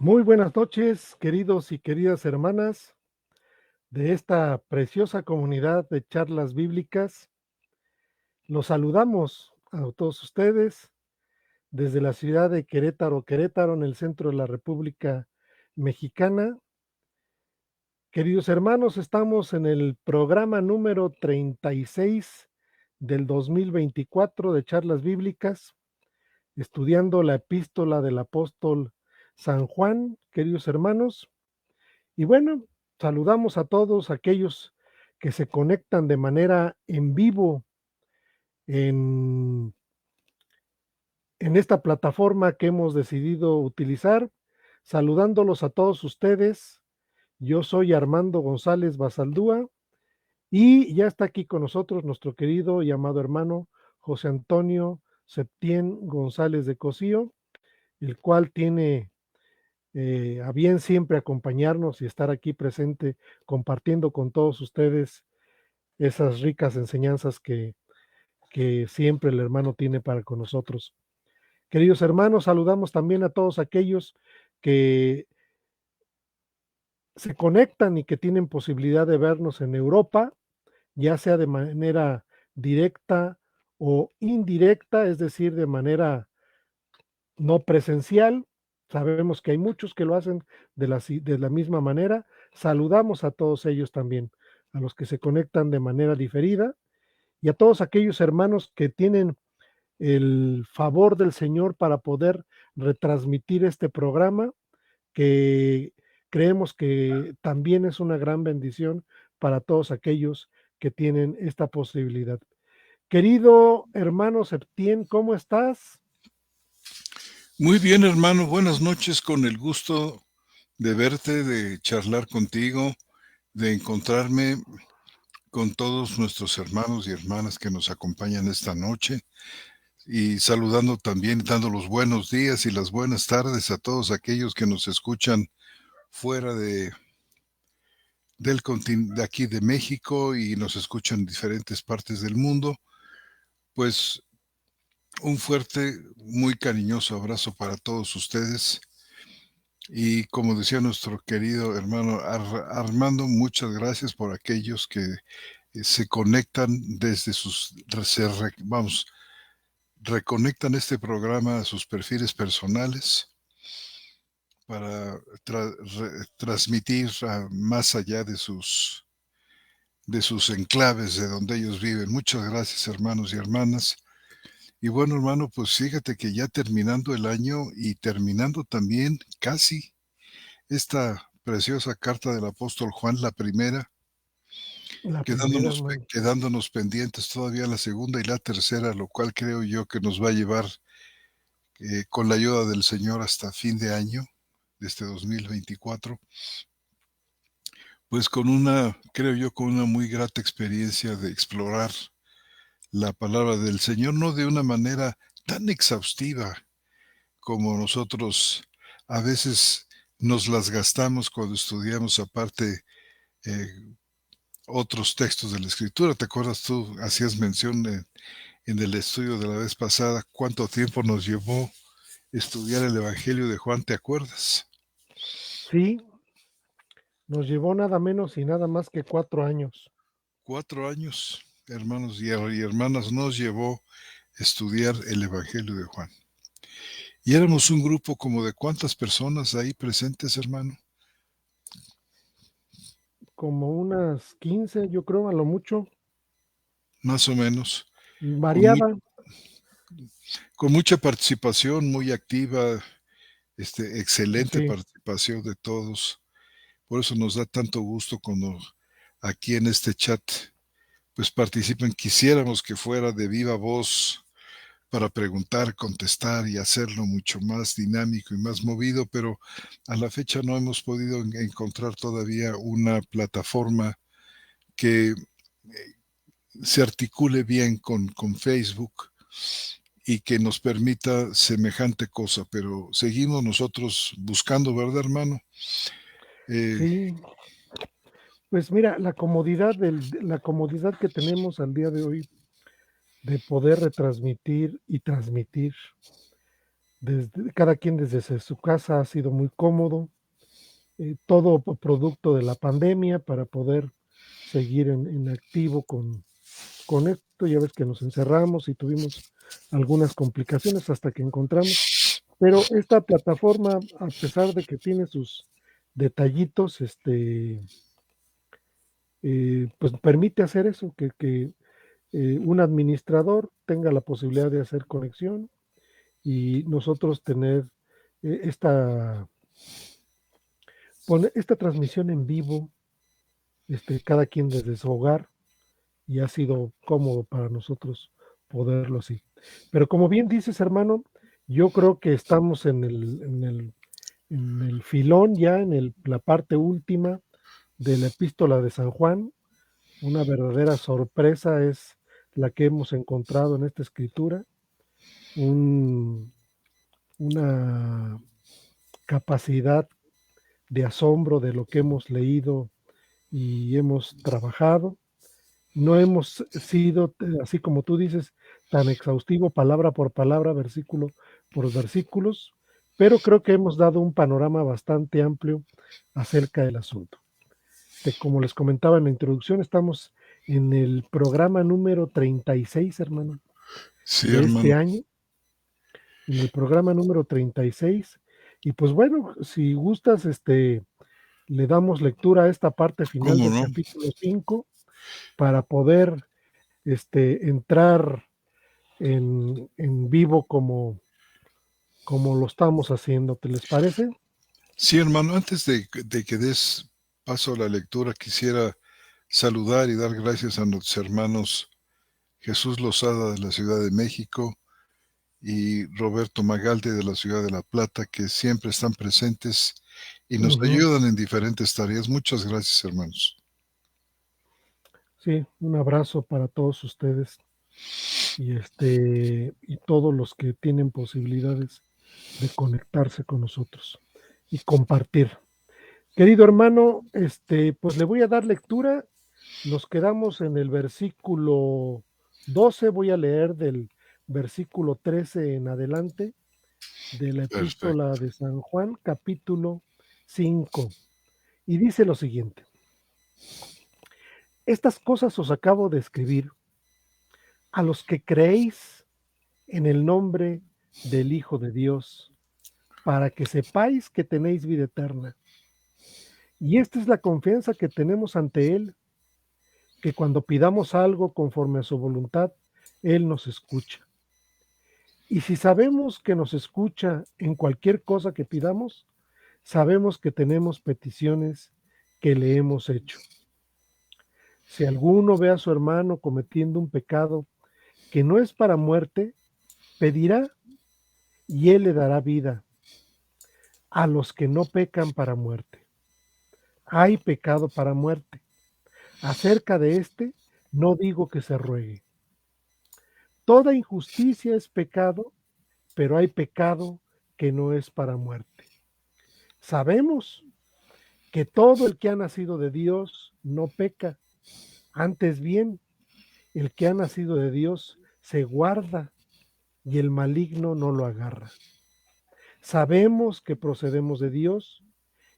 Muy buenas noches, queridos y queridas hermanas de esta preciosa comunidad de charlas bíblicas. Los saludamos a todos ustedes desde la ciudad de Querétaro, en el centro de la República Mexicana. Queridos hermanos, estamos en el programa número 36 del 2024 de charlas bíblicas, estudiando la epístola del apóstol San Juan, queridos hermanos. Y bueno, saludamos a todos aquellos que se conectan de manera en vivo en, en esta plataforma que hemos decidido utilizar, saludándolos a todos ustedes. Yo soy Armando González Basaldúa y ya está aquí con nosotros nuestro querido y amado hermano José Antonio Septién González de Cosío, el cual tiene a bien siempre acompañarnos y estar aquí presente compartiendo con todos ustedes esas ricas enseñanzas que siempre el hermano tiene para con nosotros. Queridos hermanos, saludamos también a todos aquellos que se conectan y que tienen posibilidad de vernos en Europa, ya sea de manera directa o indirecta, es decir, de manera no presencial. Sabemos que hay muchos que lo hacen de la misma manera. Saludamos a todos ellos también, a los que se conectan de manera diferida y a todos aquellos hermanos que tienen el favor del Señor para poder retransmitir este programa, que creemos que también es una gran bendición para todos aquellos que tienen esta posibilidad. Querido hermano Septién, ¿cómo estás? Muy bien, hermano, buenas noches, con el gusto de verte, de charlar contigo, de encontrarme con todos nuestros hermanos y hermanas que nos acompañan esta noche y saludando también, dando los buenos días y las buenas tardes a todos aquellos que nos escuchan fuera de aquí de México y nos escuchan en diferentes partes del mundo. Pues un fuerte, muy cariñoso abrazo para todos ustedes. Y como decía nuestro querido hermano Armando, muchas gracias por aquellos que se conectan desde reconectan este programa a sus perfiles personales para transmitir más allá de sus enclaves, de donde ellos viven. Muchas gracias, hermanos y hermanas. Y bueno, hermano, pues fíjate que ya terminando el año y terminando también casi esta preciosa carta del apóstol Juan, la primera, La primera, hermano. quedándonos pendientes todavía la segunda y la tercera, lo cual creo yo que nos va a llevar con la ayuda del Señor hasta fin de año, de este 2024, pues creo yo, con una muy grata experiencia de explorar la palabra del Señor, no de una manera tan exhaustiva como nosotros a veces nos las gastamos cuando estudiamos aparte eh, otros textos de la Escritura. ¿Te acuerdas tú? Hacías mención en el estudio de la vez pasada cuánto tiempo nos llevó estudiar el Evangelio de Juan, ¿te acuerdas? Sí, nos llevó nada menos y nada más que 4 años. 4 años, hermanos y hermanas, nos llevó estudiar el Evangelio de Juan. Y éramos un grupo como de cuántas personas ahí presentes, hermano. Como unas 15, yo creo, a lo mucho. Más o menos, con, mu- Variaba. con mucha participación, muy activa, excelente Sí, participación de todos. Por eso nos da tanto gusto cuando aquí en este chat pues participen. Quisiéramos que fuera de viva voz para preguntar, contestar y hacerlo mucho más dinámico y más movido, pero a la fecha no hemos podido encontrar todavía una plataforma que se articule bien con Facebook y que nos permita semejante cosa, pero seguimos nosotros buscando, ¿verdad, hermano? Eh, sí. Pues mira, la comodidad que tenemos al día de hoy de poder retransmitir y transmitir cada quien desde su casa ha sido muy cómodo, todo producto de la pandemia para poder seguir en activo con esto. Ya ves que nos encerramos y tuvimos algunas complicaciones hasta que encontramos, pero esta plataforma, a pesar de que tiene sus detallitos, pues permite hacer eso, que un administrador tenga la posibilidad de hacer conexión y nosotros tener esta, esta transmisión en vivo, cada quien desde su hogar, y ha sido cómodo para nosotros poderlo así. Pero como bien dices, hermano, yo creo que estamos en el filón ya, la parte última de la epístola de San Juan. Una verdadera sorpresa es la que hemos encontrado en esta escritura, una capacidad de asombro de lo que hemos leído y hemos trabajado. No hemos sido, así como tú dices, tan exhaustivo palabra por palabra, versículo por versículos, pero creo que hemos dado un panorama bastante amplio acerca del asunto. Como les comentaba en la introducción, estamos en el programa número 36, hermano, Sí, de este hermano. año, en el programa número 36. Y pues bueno, si gustas, le damos lectura a esta parte final ¿Cómo del no? capítulo 5 para poder entrar en vivo como lo estamos haciendo. ¿Te les parece? Sí, hermano, antes de que des paso a la lectura, quisiera saludar y dar gracias a nuestros hermanos Jesús Lozada de la Ciudad de México y Roberto Magalde de la Ciudad de La Plata, que siempre están presentes y nos Ujú. ayudan en diferentes tareas. Muchas gracias, hermanos. Sí, un abrazo para todos ustedes y todos los que tienen posibilidades de conectarse con nosotros y compartir. Querido hermano, pues le voy a dar lectura. Nos quedamos en el versículo 12. Voy a leer del versículo 13 en adelante de la epístola Perfecto. de San Juan, capítulo 5. Y dice lo siguiente: estas cosas os acabo de escribir a los que creéis en el nombre del Hijo de Dios, para que sepáis que tenéis vida eterna. Y esta es la confianza que tenemos ante Él, que cuando pidamos algo conforme a su voluntad, Él nos escucha. Y si sabemos que nos escucha en cualquier cosa que pidamos, sabemos que tenemos peticiones que le hemos hecho. Si alguno ve a su hermano cometiendo un pecado que no es para muerte, pedirá y Él le dará vida a los que no pecan para muerte. Hay pecado para muerte. Acerca de este, no digo que se ruegue. Toda injusticia es pecado, pero hay pecado que no es para muerte. Sabemos que todo el que ha nacido de Dios no peca. Antes bien, el que ha nacido de Dios se guarda y el maligno no lo agarra. Sabemos que procedemos de Dios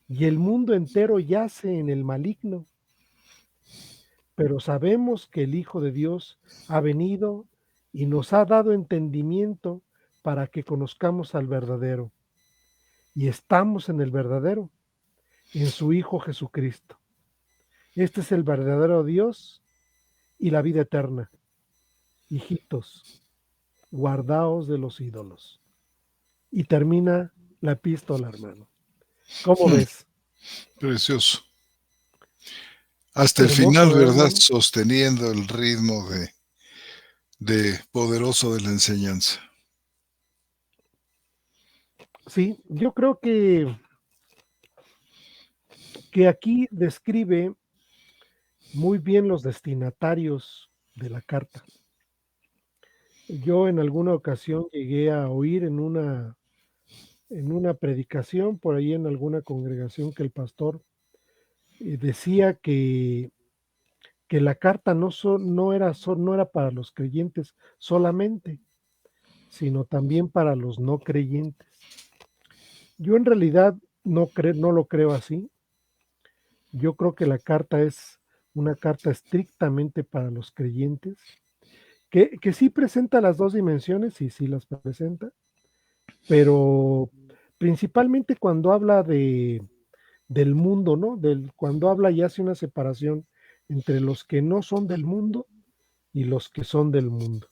y el mundo entero yace en el maligno, pero sabemos que el Hijo de Dios ha venido y nos ha dado entendimiento para que conozcamos al verdadero. Y estamos en el verdadero, en su Hijo Jesucristo. Este es el verdadero Dios y la vida eterna. Hijitos, guardaos de los ídolos. Y termina la epístola, hermano. ¿Cómo Hmm, ves? precioso. Hasta el Hermoso, final, ¿verdad, ¿verdad? hermano? Sosteniendo el ritmo de poderoso de la enseñanza. Sí, yo creo que aquí describe muy bien los destinatarios de la carta. Yo en alguna ocasión llegué a oír en una predicación por ahí en alguna congregación que el pastor decía que la carta no era para los creyentes solamente, sino también para los no creyentes. Yo en realidad no lo creo así. Yo creo que la carta es una carta estrictamente para los creyentes, que sí presenta las dos dimensiones, sí las presenta, pero principalmente cuando habla del mundo, ¿no? Cuando habla y hace una separación entre los que no son del mundo y los que son del mundo.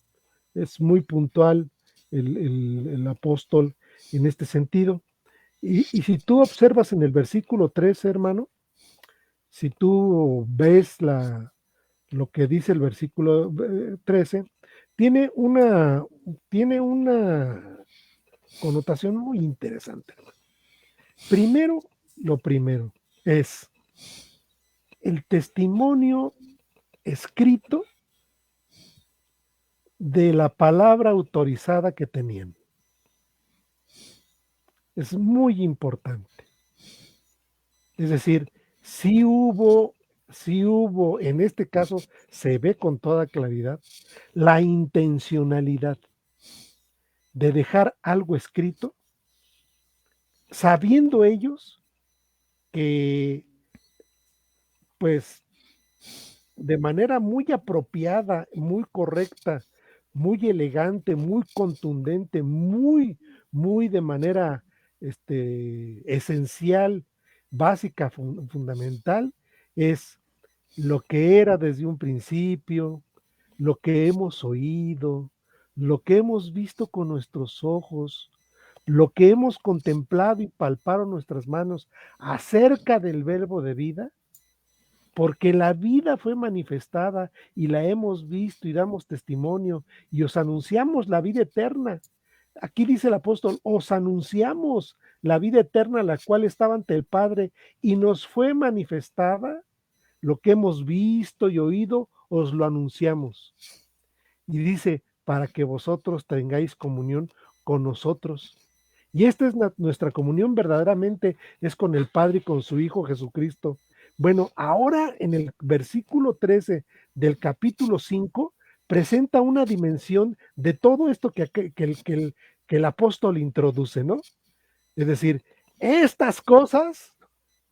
Es muy puntual el apóstol en este sentido. Y si tú observas en el versículo 13, hermano, si tú ves lo que dice el versículo 13, tiene tiene una connotación muy interesante. Primero, lo primero es el testimonio escrito de la palabra autorizada que tenían. Es muy importante. Es decir, si hubo, en este caso se ve con toda claridad, la intencionalidad de dejar algo escrito, sabiendo ellos que, pues, de manera muy apropiada, muy correcta, muy elegante, muy contundente, muy de manera esencial, básica, fundamental, es lo que era desde un principio, lo que hemos oído, lo que hemos visto con nuestros ojos, lo que hemos contemplado y palpado nuestras manos acerca del verbo de vida, porque la vida fue manifestada y la hemos visto y damos testimonio y os anunciamos la vida eterna. Aquí dice el apóstol, os anunciamos la vida eterna, la cual estaba ante el Padre y nos fue manifestada. Lo que hemos visto y oído, os lo anunciamos. Y dice, para que vosotros tengáis comunión con nosotros. Y esta es nuestra comunión verdaderamente, es con el Padre y con su Hijo Jesucristo. Bueno, ahora en el versículo 13 del capítulo 5 presenta una dimensión de todo esto que el apóstol introduce, ¿no? Es decir, estas cosas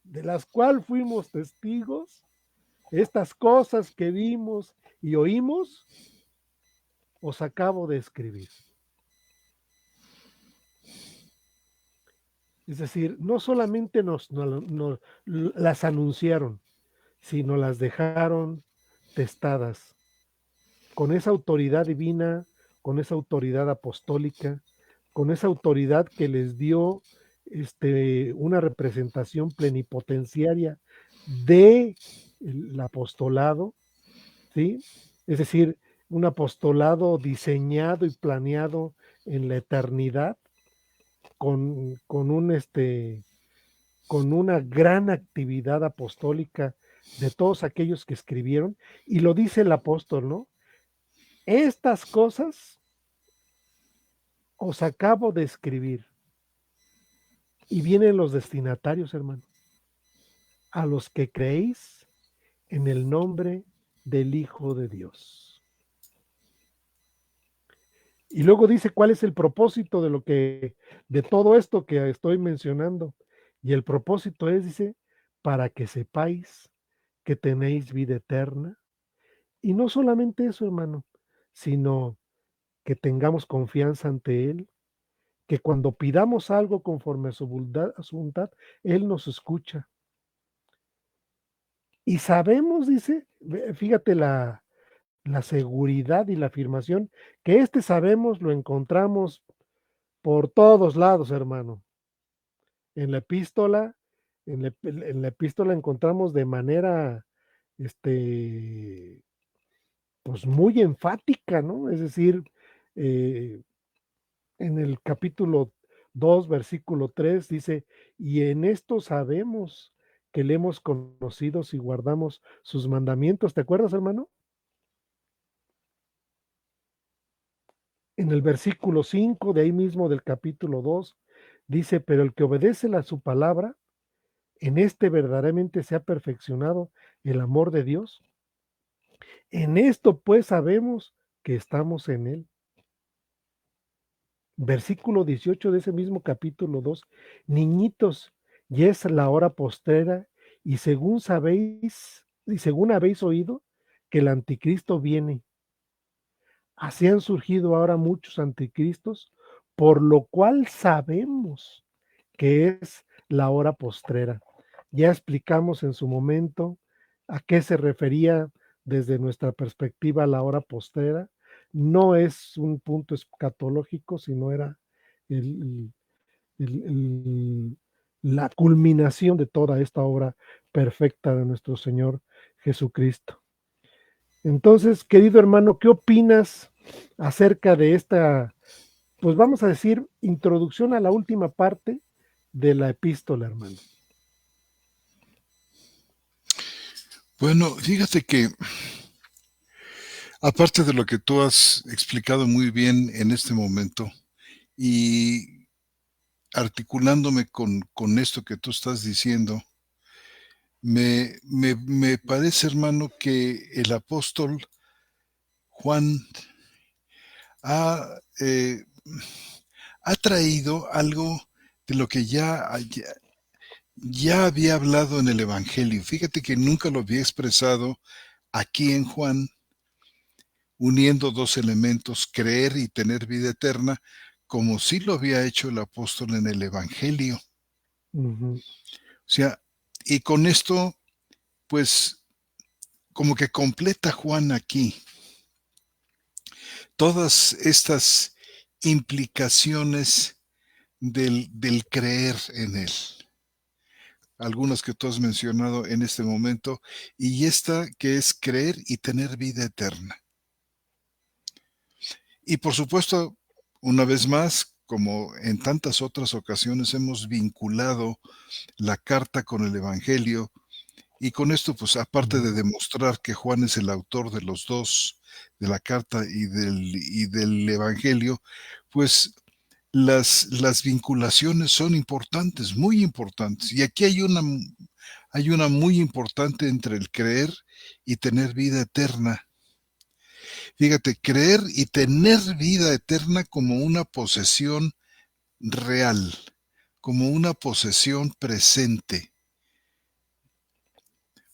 de las cuales fuimos testigos, estas cosas que vimos y oímos, os acabo de escribir. Es decir, no solamente nos las anunciaron, sino las dejaron testadas con esa autoridad divina, con esa autoridad apostólica, con esa autoridad que les dio una representación plenipotenciaria del apostolado, ¿sí? Es decir, un apostolado diseñado y planeado en la eternidad con una gran actividad apostólica de todos aquellos que escribieron, y lo dice el apóstol, ¿no? Estas cosas os acabo de escribir. Y vienen los destinatarios, hermano, a los que creéis en el nombre del Hijo de Dios. Y luego dice cuál es el propósito de todo esto que estoy mencionando. Y el propósito es, dice, para que sepáis que tenéis vida eterna. Y no solamente eso, hermano, sino que tengamos confianza ante Él, que cuando pidamos algo conforme a su voluntad, Él nos escucha. Y sabemos, dice, fíjate la seguridad y la afirmación, que sabemos lo encontramos por todos lados, hermano. En la epístola, en la epístola encontramos de manera, pues muy enfática, ¿no? Es decir, en el capítulo 2, versículo 3 dice, y en esto sabemos que le hemos conocido si guardamos sus mandamientos. ¿Te acuerdas, hermano? En el versículo 5 de ahí mismo del capítulo 2 dice, pero el que obedece a su palabra, en verdaderamente se ha perfeccionado el amor de Dios. En esto pues sabemos que estamos en Él. Versículo 18 de ese mismo capítulo 2: niñitos, ya es la hora postrera, y según habéis oído, que el anticristo viene. Así han surgido ahora muchos anticristos, por lo cual sabemos que es la hora postrera. Ya explicamos en su momento a qué se refería desde nuestra perspectiva la hora postrera. No es un punto escatológico, sino era el, el- el- la culminación de toda esta obra perfecta de nuestro Señor Jesucristo. Entonces, querido hermano, ¿qué opinas acerca de esta, pues vamos a decir, introducción a la última parte de la epístola, hermano? Bueno, fíjate que aparte de lo que tú has explicado muy bien en este momento y articulándome con esto que tú estás diciendo, me parece, hermano, que el apóstol Juan ha, ha traído algo de lo que ya había hablado en el Evangelio. Fíjate que nunca lo había expresado aquí en Juan, uniendo dos elementos, creer y tener vida eterna, como sí lo había hecho el apóstol en el Evangelio. Ujú, O sea, y con esto, pues, como que completa Juan aquí todas estas implicaciones del creer en Él. Algunas que tú has mencionado en este momento, y esta que es creer y tener vida eterna. Y por supuesto, una vez más, como en tantas otras ocasiones, hemos vinculado la carta con el Evangelio, y con esto, pues aparte de ujú, demostrar que Juan es el autor de los dos, de la carta y del Evangelio, pues las vinculaciones son importantes, muy importantes. Y aquí hay una muy importante entre el creer y tener vida eterna. Fíjate, creer y tener vida eterna como una posesión real, como una posesión presente.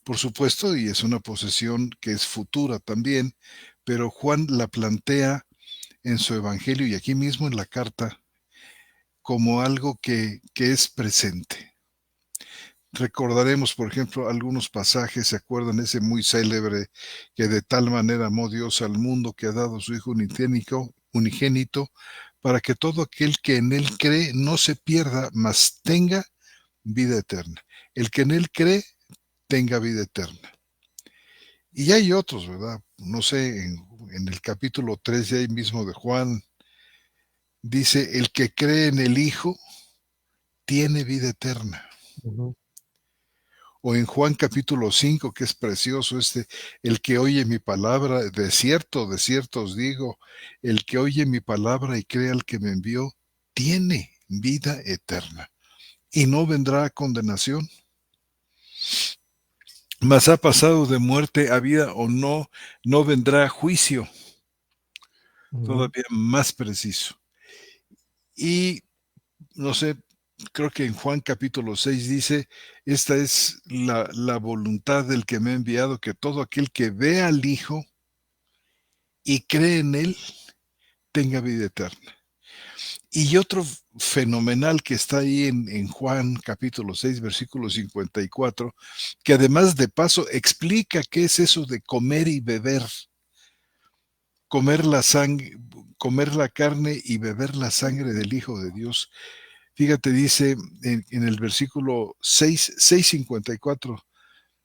Por supuesto, y es una posesión que es futura también, pero Juan la plantea en su evangelio y aquí mismo en la carta como algo que es presente. Recordaremos, por ejemplo, algunos pasajes, ¿se acuerdan ese muy célebre que de tal manera amó Dios al mundo que ha dado a su Hijo unigénito, para que todo aquel que en Él cree no se pierda, mas tenga vida eterna? El que en Él cree tenga vida eterna. Y hay otros, ¿verdad? No sé, en el capítulo 3 de ahí mismo de Juan, dice, el que cree en el Hijo tiene vida eterna. ujú, O en Juan capítulo 5 que es precioso el que oye mi palabra, de cierto os digo, el que oye mi palabra y cree al que me envió, tiene vida eterna y no vendrá a condenación, mas ha pasado de muerte a vida o no, no vendrá a juicio, ujú, todavía más preciso. Y no sé, creo que en Juan capítulo 6 dice, esta es la voluntad del que me ha enviado, que todo aquel que ve al Hijo y cree en Él, tenga vida eterna. Y otro fenomenal que está ahí en Juan capítulo 6, versículo 54, que además de paso explica qué es eso de comer y beber, comer la sangre, comer la carne y beber la sangre del Hijo de Dios. Fíjate, dice en el versículo 6:54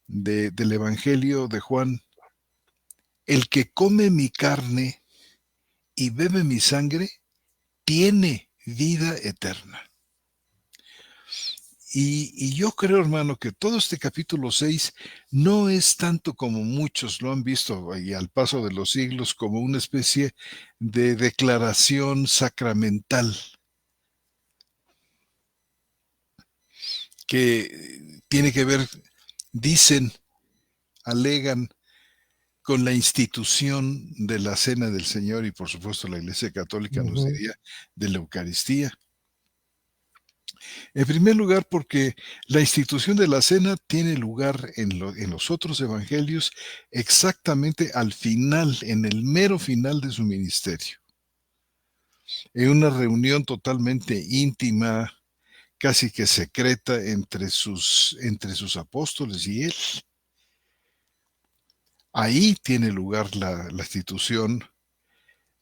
del Evangelio de Juan, el que come mi carne y bebe mi sangre, tiene vida eterna. Y yo creo, hermano, que todo este capítulo 6 no es tanto como muchos lo han visto y al paso de los siglos como una especie de declaración sacramental que tiene que ver, dicen, alegan con la institución de la Cena del Señor y, por supuesto, la Iglesia Católica nos Ujú, diría de la Eucaristía. En primer lugar, porque la institución de la cena tiene lugar en los otros evangelios exactamente al final, en el mero final de su ministerio, en una reunión totalmente íntima, casi que secreta entre sus apóstoles y él. Ahí tiene lugar la institución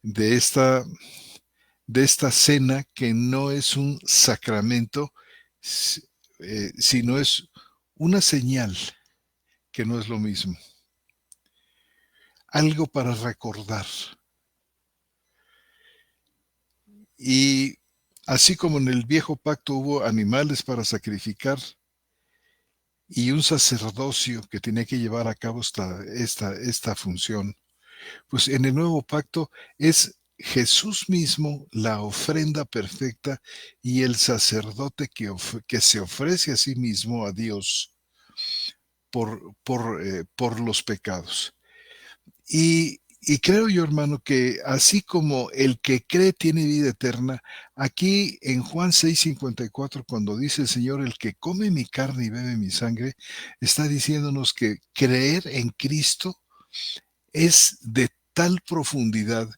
de de esta cena que no es un sacramento, sino es una señal, que no es lo mismo. Algo para recordar. Y así como en el viejo pacto hubo animales para sacrificar y un sacerdocio que tenía que llevar a cabo esta función, pues en el nuevo pacto es Jesús mismo la ofrenda perfecta y el sacerdote que se ofrece a sí mismo a Dios por los pecados. Y creo yo, hermano, que así como el que cree tiene vida eterna, aquí en Juan 6:54, cuando dice el Señor, el que come mi carne y bebe mi sangre, está diciéndonos que creer en Cristo es de tal profundidad,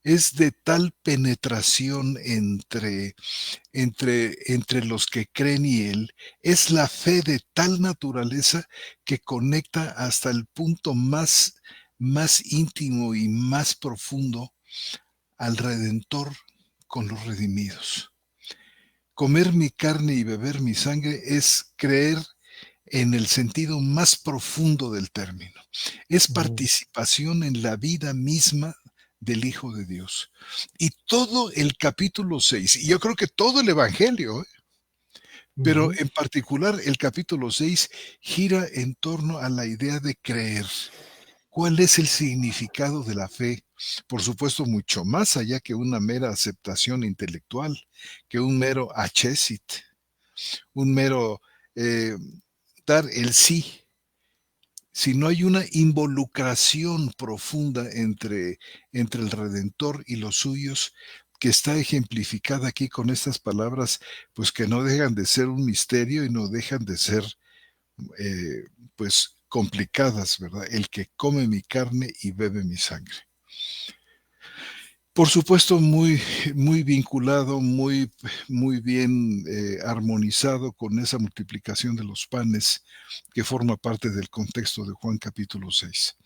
es de tal penetración entre los que creen y Él, es la fe de tal naturaleza que conecta hasta el punto más íntimo y más profundo al Redentor con los redimidos. Comer mi carne y beber mi sangre es creer en el sentido más profundo del término. Es ujú, participación en la vida misma del Hijo de Dios. Y todo el capítulo 6, y yo creo que todo el Evangelio, pero ujú, en particular el capítulo 6 gira en torno a la idea de creer. ¿Cuál es el significado de la fe? Por supuesto, mucho más allá que una mera aceptación intelectual, que un mero achessit, un mero eh, dar el sí, sino hay una involucración profunda entre el Redentor y los suyos, que está ejemplificada aquí con estas palabras, pues que no dejan de ser un misterio y no dejan de ser, pues, complicadas, ¿verdad? El que come mi carne y bebe mi sangre. Por supuesto, muy vinculado, muy bien armonizado con esa multiplicación de los panes que forma parte del contexto de Juan capítulo 6.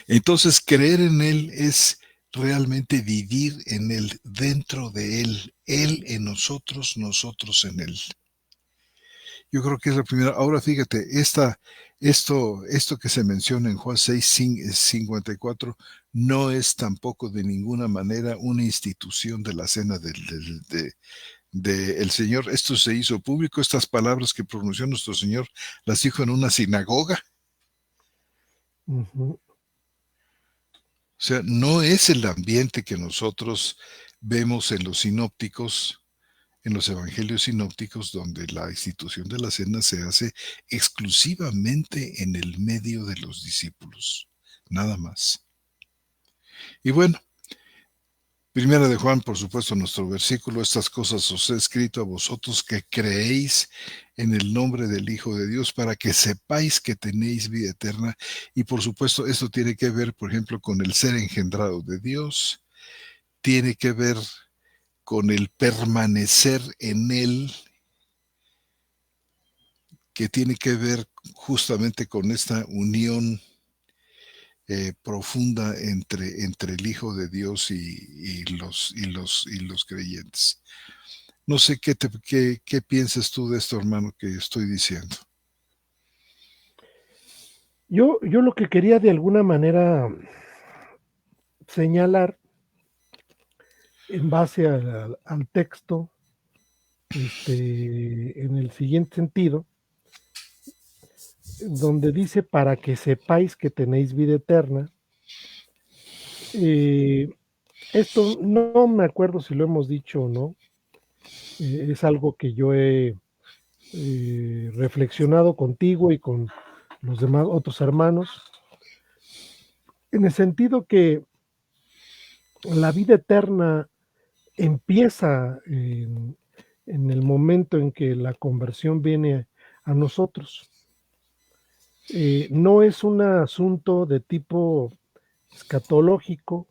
Entonces, creer en Él es realmente vivir en Él, dentro de Él en nosotros, nosotros en Él. Yo creo que es la primera. Ahora fíjate, esto que se menciona en Juan 6:54 no es tampoco de ninguna manera una institución de la cena del Señor. Esto se hizo público, estas palabras que pronunció nuestro Señor las dijo en una sinagoga. ujú. O sea, no es el ambiente que nosotros vemos en los sinópticos, en los evangelios sinópticos, donde la institución de la cena se hace exclusivamente en el medio de los discípulos, nada más. Y bueno, primera de Juan, por supuesto, nuestro versículo, estas cosas os he escrito a vosotros que creéis en el nombre del Hijo de Dios para que sepáis que tenéis vida eterna. Y por supuesto, esto tiene que ver, por ejemplo, con el ser engendrado de Dios, tiene que ver con el permanecer en Él, que tiene que ver justamente con esta unión profunda entre el Hijo de Dios y los creyentes. No sé qué piensas tú de esto, hermano, que estoy diciendo. Yo lo que quería de alguna manera señalar en base al texto, en el siguiente sentido, donde dice para que sepáis que tenéis vida eterna. eh, Esto no me acuerdo si lo hemos dicho o no, es algo que yo he reflexionado contigo y con los demás otros hermanos, en el sentido que la vida eterna empieza en el momento en que la conversión viene a nosotros. No es un asunto de tipo escatológico,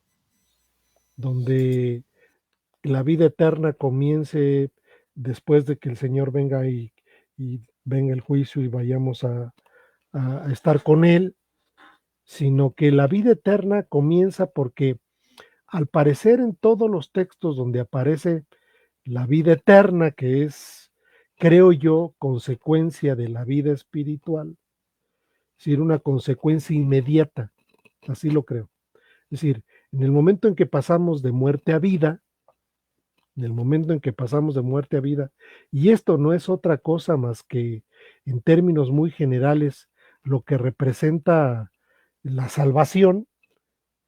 donde la vida eterna comience después de que el Señor venga y venga el juicio y vayamos a estar con Él, sino que la vida eterna comienza porque al parecer en todos los textos donde aparece la vida eterna, que es, creo yo, consecuencia de la vida espiritual, es decir, una consecuencia inmediata, así lo creo. Es decir, en el momento en que pasamos de muerte a vida, en el momento en que pasamos de muerte a vida, y esto no es otra cosa más que, en términos muy generales, lo que representa la salvación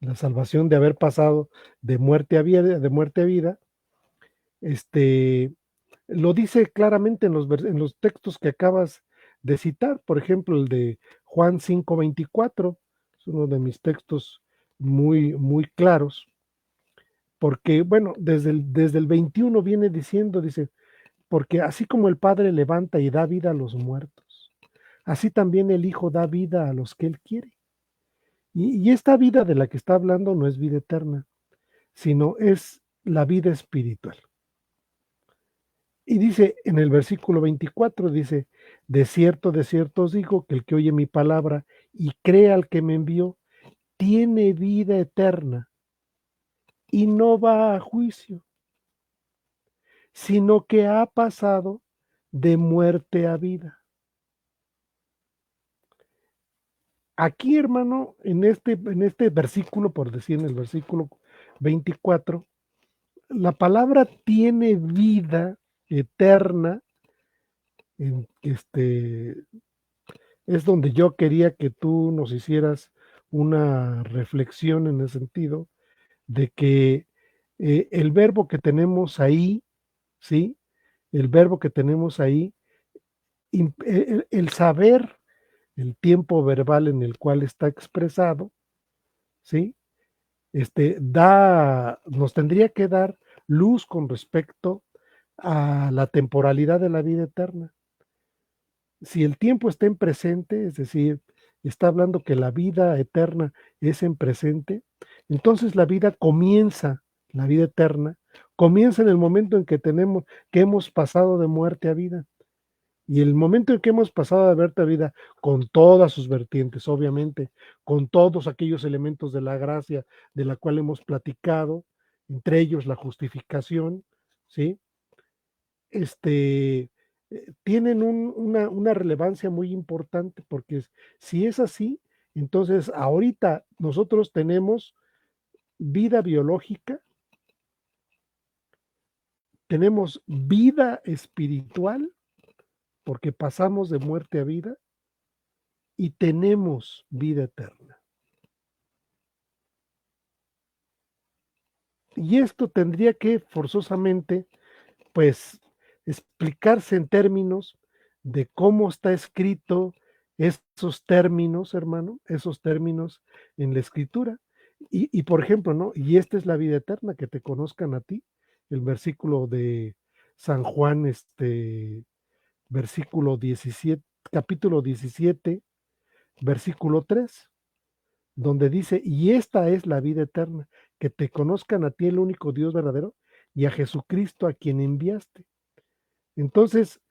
de haber pasado de muerte a vida, este, lo dice claramente en los textos que acabas de citar, por ejemplo, el de Juan 5:24, es uno de mis textos muy, muy claros, porque, bueno, desde el 21 viene diciendo, dice, porque así como el Padre levanta y da vida a los muertos, así también el Hijo da vida a los que Él quiere. Y esta vida de la que está hablando no es vida eterna, sino es la vida espiritual. Y dice en el versículo 24, dice, de cierto os digo que el que oye mi palabra y cree al que me envió, tiene vida eterna y no va a juicio, sino que ha pasado de muerte a vida. Aquí, hermano, en este versículo, por decir en el versículo 24, la palabra tiene vida eterna, en es donde yo quería que tú nos hicieras una reflexión en el sentido de que el verbo que tenemos ahí, ¿sí? El verbo que tenemos ahí, el saber el tiempo verbal en el cual está expresado, ¿sí? Nos tendría que dar luz con respecto a la temporalidad de la vida eterna. Si el tiempo está en presente, es decir, está hablando que la vida eterna es en presente, entonces la vida eterna, comienza en el momento en que hemos pasado de muerte a vida. Y el momento en que hemos pasado de muerte a vida, con todas sus vertientes, obviamente, con todos aquellos elementos de la gracia de la cual hemos platicado, entre ellos la justificación, ¿sí? este, Tienen una relevancia muy importante porque si es así, entonces ahorita nosotros tenemos vida biológica, tenemos vida espiritual porque pasamos de muerte a vida y tenemos vida eterna. Y esto tendría que forzosamente, pues, explicarse en términos de cómo está escrito esos términos, hermano, esos términos en la escritura. Por ejemplo, ¿no? Y esta es la vida eterna, que te conozcan a ti, el versículo de San Juan, versículo 17, capítulo 17, versículo 3, donde dice, y esta es la vida eterna, que te conozcan a ti, el único Dios verdadero, y a Jesucristo a quien enviaste. Entonces,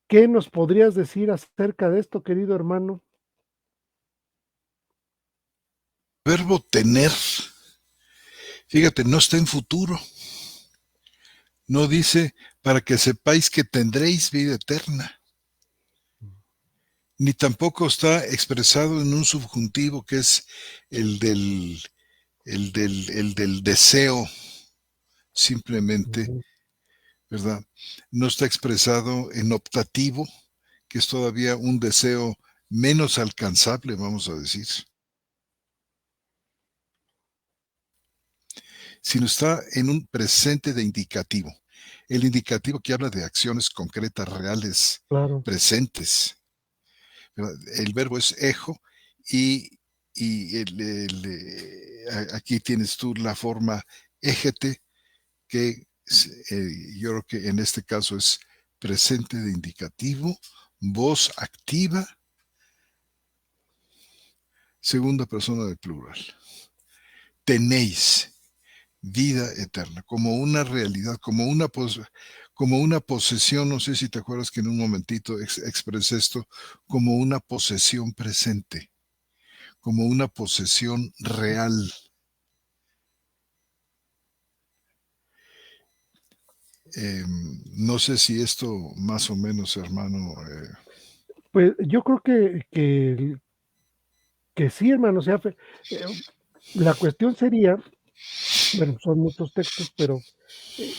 ¿qué nos podrías decir acerca de esto, querido hermano? Verbo tener, fíjate, no está en futuro. No dice para que sepáis que tendréis vida eterna. Ni tampoco está expresado en un subjuntivo que es el del, el del deseo, simplemente, Ujú. ¿verdad? No está expresado en optativo, que es todavía un deseo menos alcanzable, vamos a decir, sino está en un presente de indicativo. El indicativo que habla de acciones concretas, reales, Claro, presentes. ¿Verdad? El verbo es ejo y y aquí tienes tú la forma égete, que yo creo que en este caso es presente de indicativo, voz activa, segunda persona del plural. Tenéis vida eterna, como una realidad, como una posesión. No sé si te acuerdas que en un momentito expresé esto, como una posesión presente, como una posesión real. No sé si esto más o menos, hermano. Pues yo creo que sí, hermano. O sea, la cuestión sería, bueno, son muchos textos, pero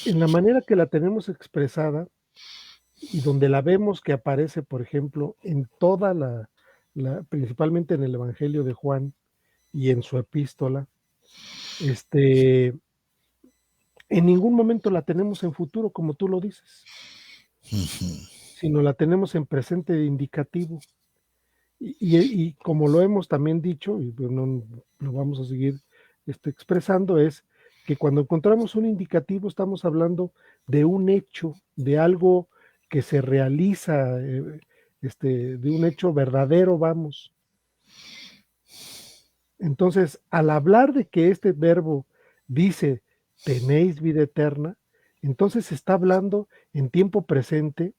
en la manera que la tenemos expresada y donde la vemos que aparece, por ejemplo, en toda principalmente en el Evangelio de Juan y en su epístola, en ningún momento la tenemos en futuro, como tú lo dices, sino la tenemos en presente de indicativo. Y como lo hemos también dicho, y no lo vamos a seguir expresando, es que cuando encontramos un indicativo estamos hablando de un hecho, de algo que se realiza, de un hecho verdadero, vamos. Entonces, al hablar de que este verbo dice, tenéis vida eterna, entonces se está hablando en tiempo presente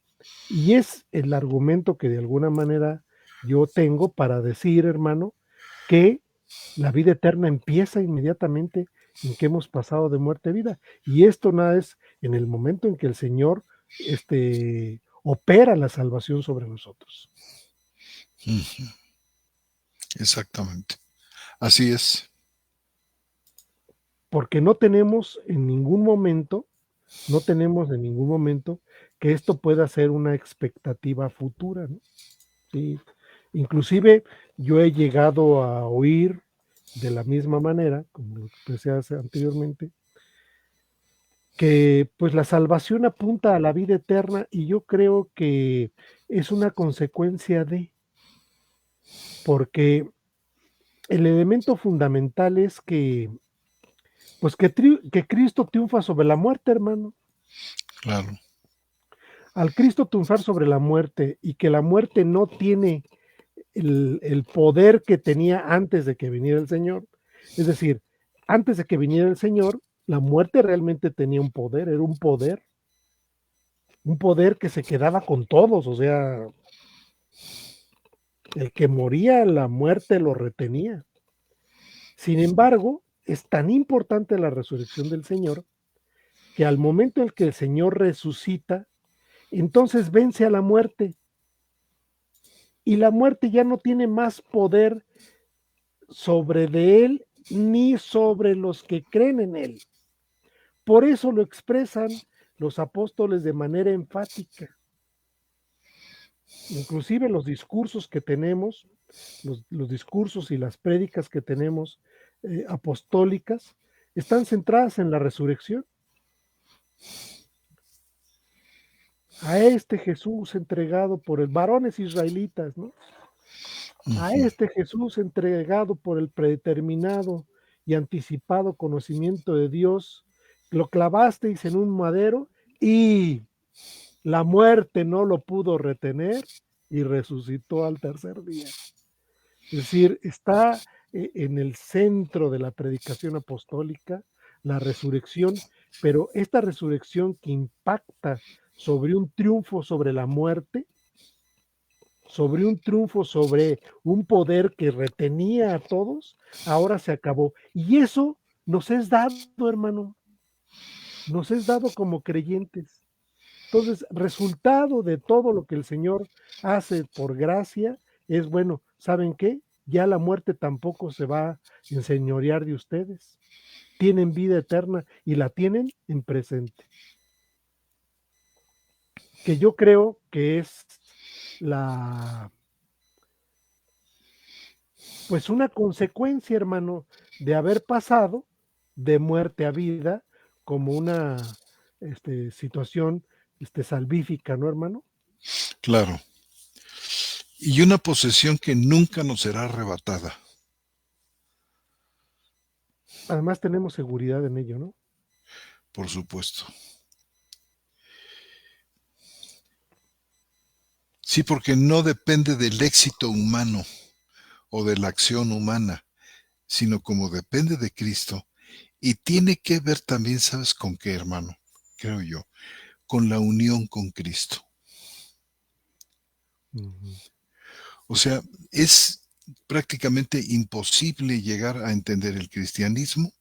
y es el argumento que de alguna manera yo tengo para decir, hermano, que la vida eterna empieza inmediatamente en que hemos pasado de muerte a vida. Y esto nada es en el momento en que el Señor opera la salvación sobre nosotros. Exactamente. Así es. Porque no tenemos en ningún momento que esto pueda ser una expectativa futura, ¿no? Sí. Inclusive yo he llegado a oír de la misma manera, como lo expresé anteriormente, que pues la salvación apunta a la vida eterna y yo creo que es una consecuencia porque el elemento fundamental es que Cristo triunfa sobre la muerte, hermano. Claro. Al Cristo triunfar sobre la muerte y que la muerte no tiene el poder que tenía antes de que viniera el Señor, es decir, antes de que viniera el Señor, la muerte realmente tenía un poder, era un poder que se quedaba con todos, o sea, el que moría, la muerte lo retenía. Sin embargo, es tan importante la resurrección del Señor que al momento en que el Señor resucita, entonces vence a la muerte. Y la muerte ya no tiene más poder sobre de él ni sobre los que creen en él. Por eso lo expresan los apóstoles de manera enfática. Inclusive los discursos que tenemos, los discursos y las prédicas que tenemos apostólicas, están centradas en la resurrección. A este Jesús entregado por el varones israelitas, ¿no? A este Jesús entregado por el predeterminado y anticipado conocimiento de Dios, lo clavasteis en un madero y la muerte no lo pudo retener y resucitó al tercer día. Es decir, está en el centro de la predicación apostólica la resurrección, pero esta resurrección que impacta sobre un triunfo sobre la muerte, sobre un triunfo sobre un poder que retenía a todos, ahora se acabó. Y eso nos es dado, hermano, nos es dado como creyentes. Entonces, resultado de todo lo que el Señor hace por gracia es, bueno, ¿saben qué? Ya la muerte tampoco se va a enseñorear de ustedes. Tienen vida eterna y la tienen en presente. Que yo creo que es pues una consecuencia, hermano, de haber pasado de muerte a vida como una situación salvífica, ¿no, hermano? Claro. Y una posesión que nunca nos será arrebatada. además tenemos seguridad en ello, ¿no? Por supuesto. Sí, porque no depende del éxito humano o de la acción humana, sino como depende de Cristo. Y tiene que ver también, ¿sabes con qué, hermano? Creo yo, con la unión con Cristo. Ujú. O sea, es prácticamente imposible llegar a entender el cristianismo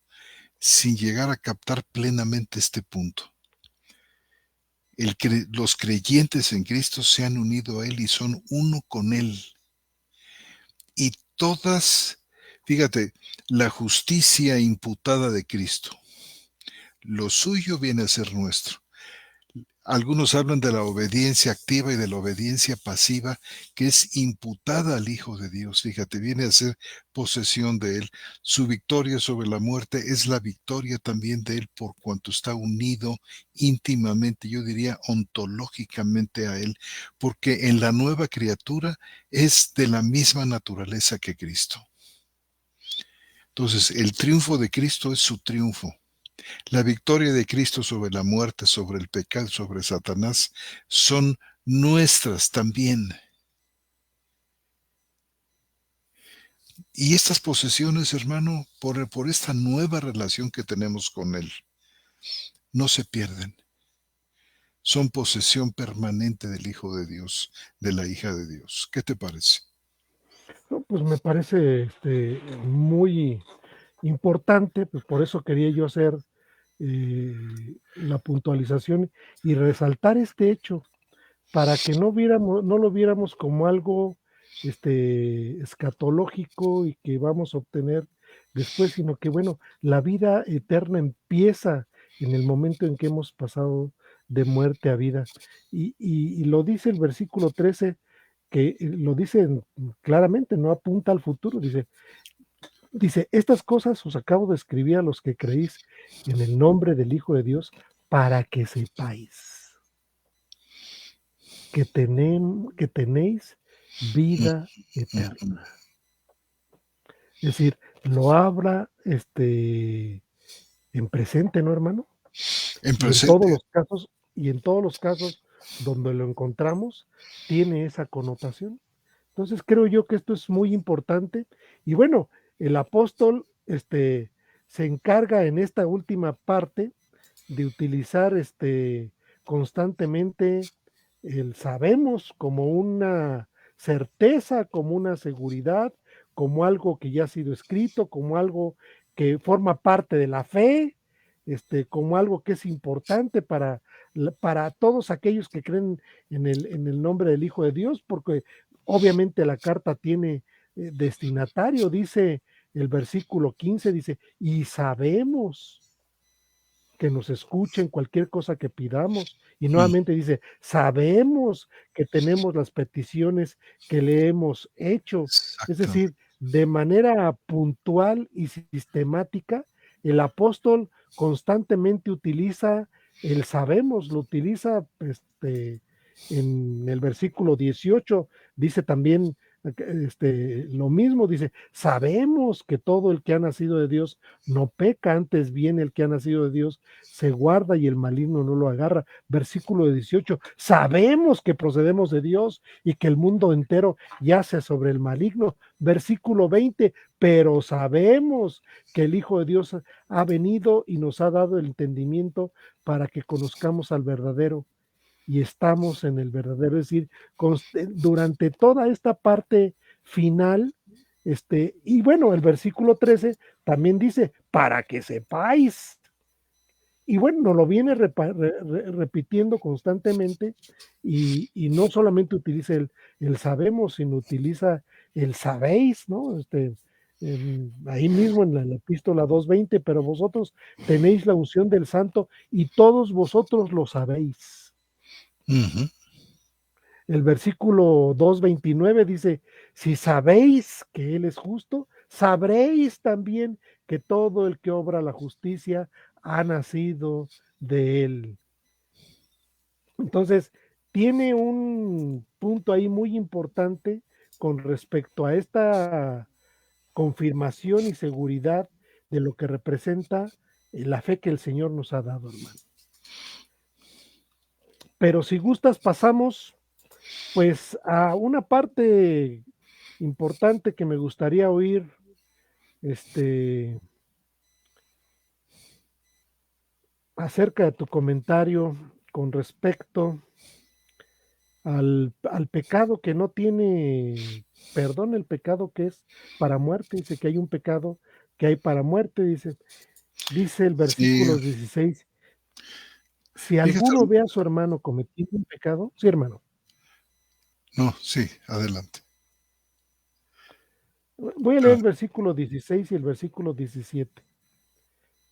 sin llegar a captar plenamente este punto. Los creyentes en Cristo se han unido a Él y son uno con Él. Y todas, fíjate, la justicia imputada de Cristo, lo suyo viene a ser nuestro. Algunos hablan de la obediencia activa y de la obediencia pasiva que es imputada al Hijo de Dios. Fíjate, viene a ser posesión de Él. Su victoria sobre la muerte es la victoria también de Él por cuanto está unido íntimamente, yo diría ontológicamente a Él, porque en la nueva criatura es de la misma naturaleza que Cristo. Entonces, el triunfo de Cristo es su triunfo. La victoria de Cristo sobre la muerte, sobre el pecado, sobre Satanás, son nuestras también. Y estas posesiones, hermano, por esta nueva relación que tenemos con Él, no se pierden. Son posesión permanente del Hijo de Dios, de la hija de Dios. ¿Qué te parece? No, pues me parece muy importante, pues por eso quería yo hacer la puntualización y resaltar este hecho, para que no lo viéramos como algo escatológico y que vamos a obtener después, sino que bueno, la vida eterna empieza en el momento en que hemos pasado de muerte a vida. Y lo dice el versículo 13, que lo dice claramente, no apunta al futuro, dice, estas cosas os acabo de escribir a los que creéis en el nombre del Hijo de Dios, para que sepáis que tenéis vida eterna. Es decir, lo habla en presente, ¿no, hermano? En Y en todos presente. los casos, y en todos los casos donde lo encontramos, tiene esa connotación. Entonces creo yo que esto es muy importante. Y bueno, el apóstol se encarga en esta última parte de utilizar constantemente el sabemos como una certeza, como una seguridad, como algo que ya ha sido escrito, como algo que forma parte de la fe, como algo que es importante para todos aquellos que creen en el nombre del Hijo de Dios, porque obviamente la carta tiene destinatario, dice el versículo 15, dice, y sabemos que nos escuchen cualquier cosa que pidamos. Y nuevamente dice, sabemos que tenemos las peticiones que le hemos hecho. Es Exactamente. decir, de manera puntual y sistemática, el apóstol constantemente utiliza el sabemos, lo utiliza en el versículo 18, dice también lo mismo, dice, sabemos que todo el que ha nacido de Dios no peca, antes bien el que ha nacido de Dios se guarda y el maligno no lo agarra. Versículo 18, sabemos que procedemos de Dios y que el mundo entero yace sobre el maligno. Versículo 20, pero sabemos que el Hijo de Dios ha venido y nos ha dado el entendimiento para que conozcamos al verdadero y estamos en el verdadero, es decir, durante toda esta parte final, y bueno, el versículo 13 también dice, para que sepáis, y bueno, nos lo viene repitiendo constantemente y no solamente utiliza el sabemos, sino utiliza el sabéis, ¿no? Ahí mismo en la epístola 2:20, pero vosotros tenéis la unción del santo y todos vosotros lo sabéis. Ujú. El versículo 2:29 dice, si sabéis que Él es justo, sabréis también que todo el que obra la justicia ha nacido de Él. Entonces, tiene un punto ahí muy importante con respecto a esta confirmación y seguridad de lo que representa la fe que el Señor nos ha dado, hermano. Pero si gustas, pasamos pues a una parte importante que me gustaría oír, acerca de tu comentario con respecto al pecado que no tiene perdón, el pecado que es para muerte. Dice que hay un pecado que hay para muerte, dice el Sí, versículo 16: si fíjate, alguno ve a su hermano cometiendo un pecado, sí, hermano. no, sí, adelante. Voy a leer Ah, el versículo 16 y el versículo 17.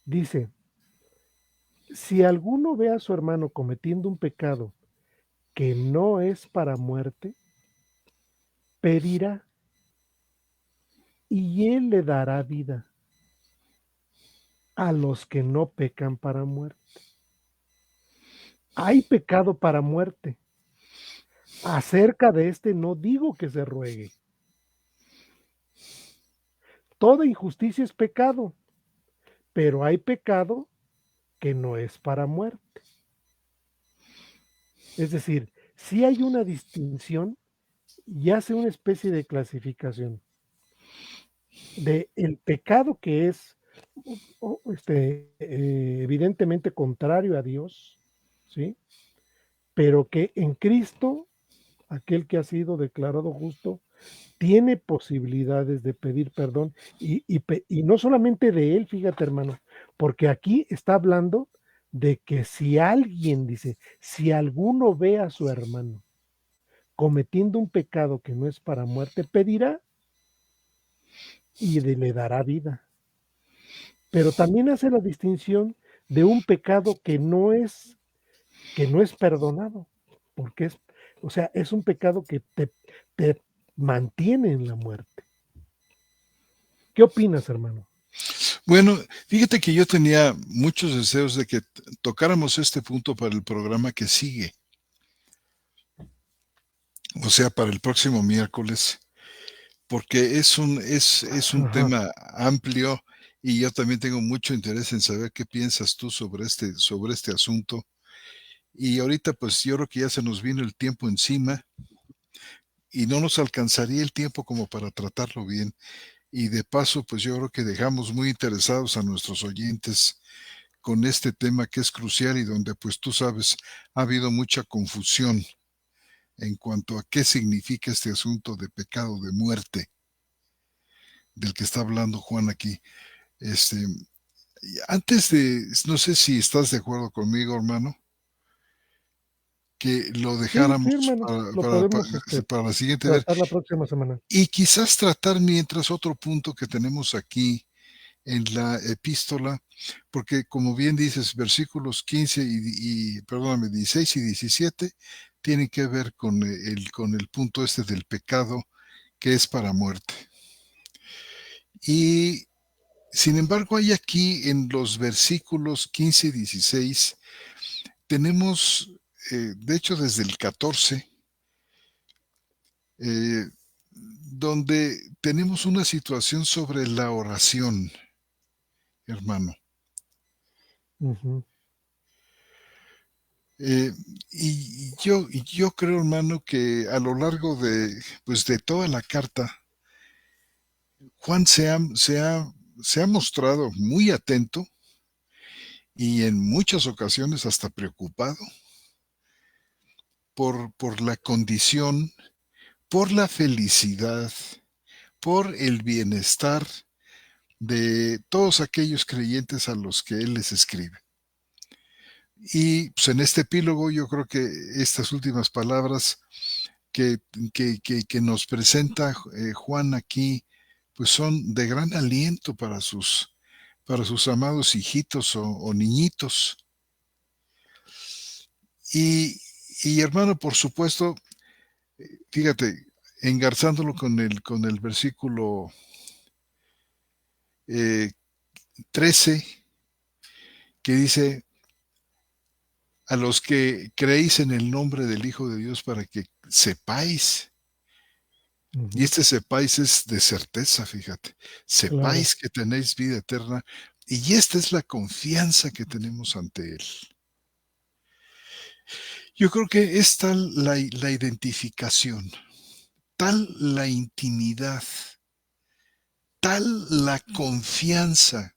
Dice: si alguno ve a su hermano cometiendo un pecado que no es para muerte, pedirá y él le dará vida a los que no pecan para muerte. Hay pecado para muerte. Acerca de este no digo que se ruegue. Toda injusticia es pecado, pero hay pecado que no es para muerte. Es decir, si hay una distinción y hace una especie de clasificación de el pecado que es evidentemente contrario a Dios, ¿sí? Pero que en Cristo, aquel que ha sido declarado justo, tiene posibilidades de pedir perdón y no solamente de él, fíjate hermano, porque aquí está hablando de que si alguien dice, si alguno ve a su hermano cometiendo un pecado que no es para muerte, pedirá y le dará vida. Pero también hace la distinción de un pecado que no es perdonado, porque es, o sea, es un pecado que te mantiene en la muerte. ¿Qué opinas, hermano? bueno, fíjate que yo tenía muchos deseos de que tocáramos este punto para el programa que sigue, o sea, para el próximo miércoles, porque es un Ajá. tema amplio y yo también tengo mucho interés en saber qué piensas tú sobre este asunto. Y ahorita pues yo creo que ya se nos vino el tiempo encima y no nos alcanzaría el tiempo como para tratarlo bien. Y de paso, pues yo creo que dejamos muy interesados a nuestros oyentes con este tema que es crucial y donde, pues tú sabes, ha habido mucha confusión en cuanto a qué significa este asunto de pecado de muerte del que está hablando Juan aquí. Este, antes de, no sé si estás de acuerdo conmigo, hermano, que lo Sí, sí, dejáramos hermano, lo podemos para la siguiente vez tratar la próxima semana. y quizás tratar mientras otro punto que tenemos aquí en la epístola, porque como bien dices, versículos 15 perdóname, 16 y 17 tienen que ver con el punto este del pecado que es para muerte. Y sin embargo, hay aquí en los versículos 15 y 16, tenemos, de hecho desde el 14, eh, donde tenemos una situación sobre la oración, hermano. Ujú. Eh, y yo creo, hermano, que a lo largo de, pues, de toda la carta, Juan se ha mostrado muy atento y en muchas ocasiones hasta preocupado por la condición, por la felicidad, por el bienestar de todos aquellos creyentes a los que él les escribe. Y pues, en este epílogo yo creo que estas últimas palabras que, que nos presenta Juan aquí, pues son de gran aliento para sus amados hijitos o niñitos. Y, y hermano, por supuesto, fíjate, engarzándolo con el versículo 13, que dice, a los que creéis en el nombre del Hijo de Dios para que sepáis Y Ujú, este sepáis es de certeza, fíjate. claro. Sepáis que tenéis vida eterna y esta es la confianza que tenemos ante Él. Yo creo que es tal la identificación, tal la intimidad, tal la confianza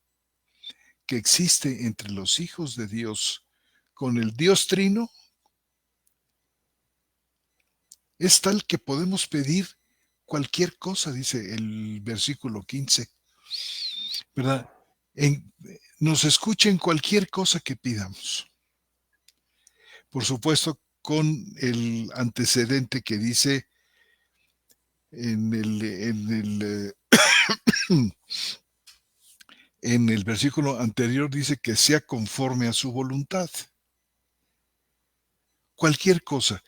que existe entre los hijos de Dios con el Dios Trino, es tal que podemos pedir cualquier cosa, dice el versículo 15, ¿verdad? En, nos escuchen cualquier cosa que pidamos. Por supuesto, con el antecedente que dice en el versículo anterior, dice que sea conforme a su voluntad. Cualquier cosa.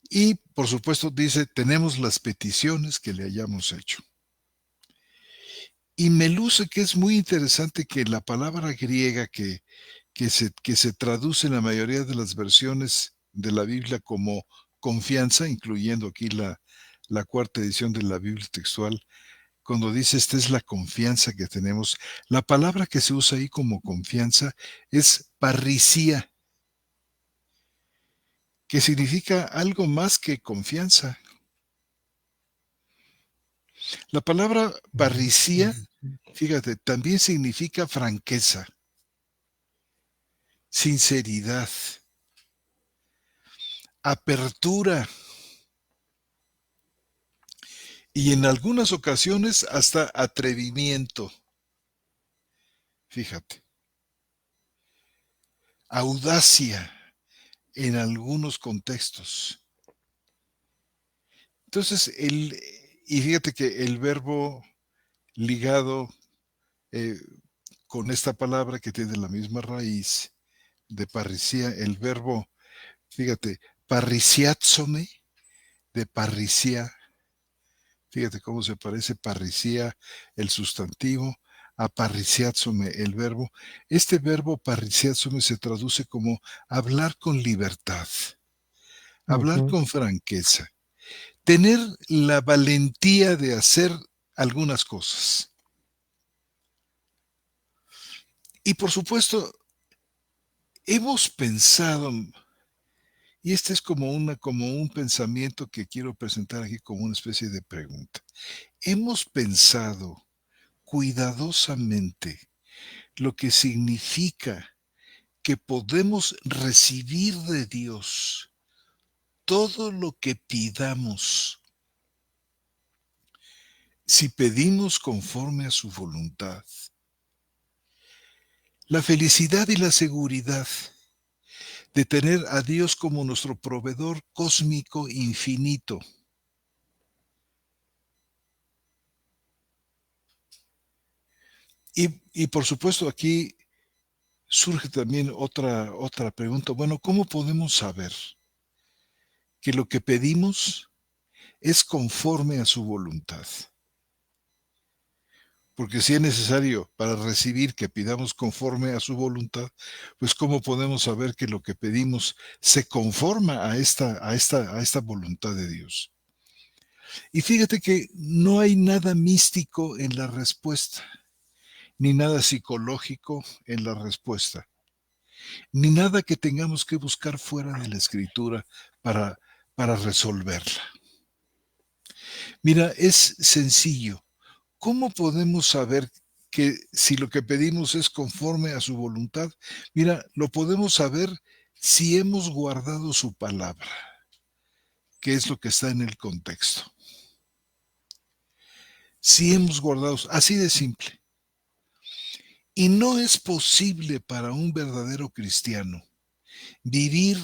Y por supuesto dice, tenemos las peticiones que le hayamos hecho. Y me luce que es muy interesante que la palabra griega que se traduce en la mayoría de las versiones de la Biblia como confianza, incluyendo aquí la cuarta edición de la Biblia textual, cuando dice esta es la confianza que tenemos, la palabra que se usa ahí como confianza es parricía, que significa algo más que confianza. La palabra Ujú, parricía, ujú, fíjate, también significa franqueza, sinceridad, apertura y en algunas ocasiones hasta atrevimiento. Fíjate, audacia en algunos contextos. Entonces, y fíjate que el verbo ligado eh, con esta palabra que tiene la misma raíz de parricía, el verbo, fíjate, parriciatsome, de parricía, fíjate cómo se parece parricía, el sustantivo, a parriciatsome, el verbo. Este verbo parriciatsome se traduce como hablar con libertad, hablar ujú, con franqueza, tener la valentía de hacer algunas cosas. Y por supuesto, hemos pensado, y este es como un pensamiento que quiero presentar aquí como una especie de pregunta. Hemos pensado cuidadosamente lo que significa que podemos recibir de Dios todo lo que pidamos si pedimos conforme a su voluntad. La felicidad y la seguridad de tener a Dios como nuestro proveedor cósmico infinito. Y por supuesto aquí surge también otra pregunta. Bueno, ¿cómo podemos saber que lo que pedimos es conforme a su voluntad? Porque si es necesario para recibir que pidamos conforme a su voluntad, pues ¿cómo podemos saber que lo que pedimos se conforma a esta voluntad de Dios? Y fíjate que no hay nada místico en la respuesta, ni nada psicológico en la respuesta, ni nada que tengamos que buscar fuera de la escritura para, para resolverla. Mira, es sencillo. ¿Cómo podemos saber que si lo que pedimos es conforme a su voluntad? Mira, lo podemos saber si hemos guardado su palabra, que es lo que está en el contexto. Si hemos guardado, así de simple. Y no es posible para un verdadero cristiano vivir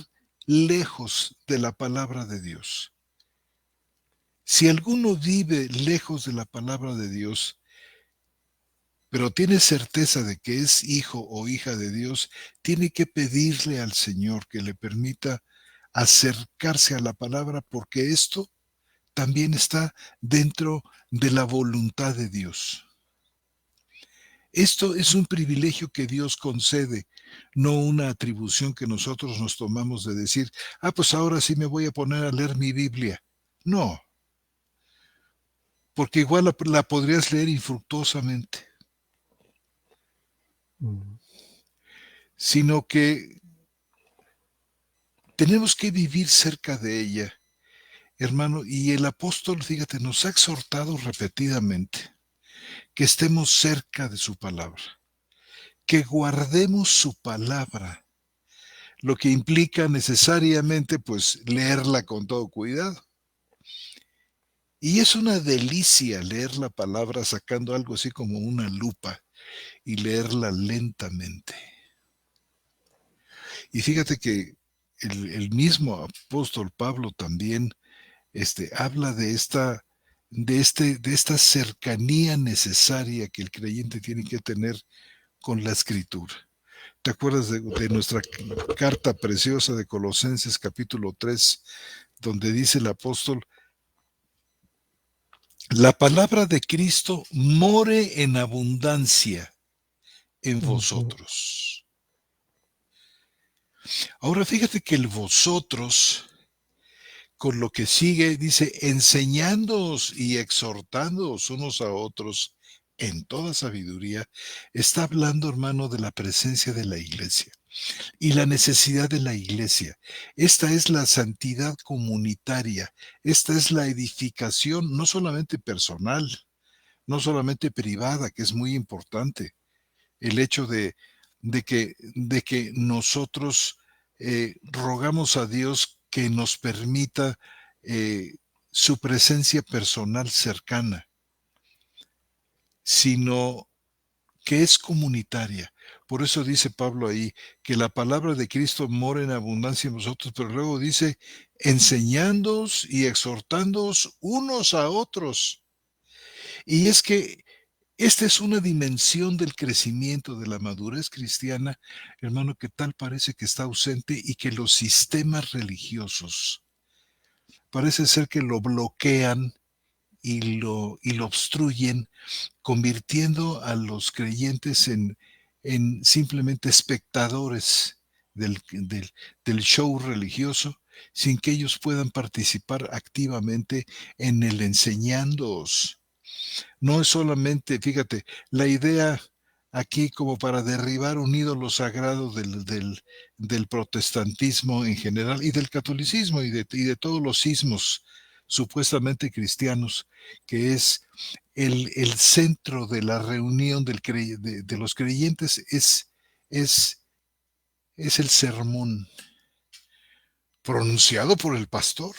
lejos de la palabra de Dios. Si alguno vive lejos de la palabra de Dios, pero tiene certeza de que es hijo o hija de Dios, tiene que pedirle al Señor que le permita acercarse a la palabra, porque esto también está dentro de la voluntad de Dios. Esto es un privilegio que Dios concede, no una atribución que nosotros nos tomamos de decir, pues ahora sí me voy a poner a leer mi Biblia. No, porque igual la podrías leer infructuosamente, sino que tenemos que vivir cerca de ella, hermano, y el apóstol, fíjate, nos ha exhortado repetidamente que estemos cerca de su palabra, que guardemos su palabra, lo que implica necesariamente pues leerla con todo cuidado. Y es una delicia leer la palabra sacando algo así como una lupa y leerla lentamente. Y fíjate que el mismo apóstol Pablo también habla de esta cercanía necesaria que el creyente tiene que tener con la escritura. ¿Te acuerdas de nuestra carta preciosa de Colosenses capítulo 3, donde dice el apóstol, la palabra de Cristo more en abundancia en vosotros? Ahora fíjate que el vosotros, con lo que sigue, dice, enseñándoos y exhortándoos unos a otros en toda sabiduría, está hablando, hermano, de la presencia de la iglesia y la necesidad de la iglesia. Esta es la santidad comunitaria, esta es la edificación no solamente personal, no solamente privada, que es muy importante, el hecho de que nosotros rogamos a Dios que nos permita su presencia personal cercana, sino que es comunitaria. Por eso dice Pablo ahí que la palabra de Cristo mora en abundancia en vosotros, pero luego dice, enseñándoos y exhortándoos unos a otros. Y es que esta es una dimensión del crecimiento, de la madurez cristiana, hermano, que tal parece que está ausente y que los sistemas religiosos parece ser que lo bloquean y lo obstruyen, convirtiendo a los creyentes en simplemente espectadores del show religioso, sin que ellos puedan participar activamente en el enseñándoos. No es solamente, fíjate, la idea aquí como para derribar un ídolo sagrado del protestantismo en general y del catolicismo y de todos los sismos supuestamente cristianos, que es el centro de la reunión de los creyentes, es, es el sermón pronunciado por el pastor.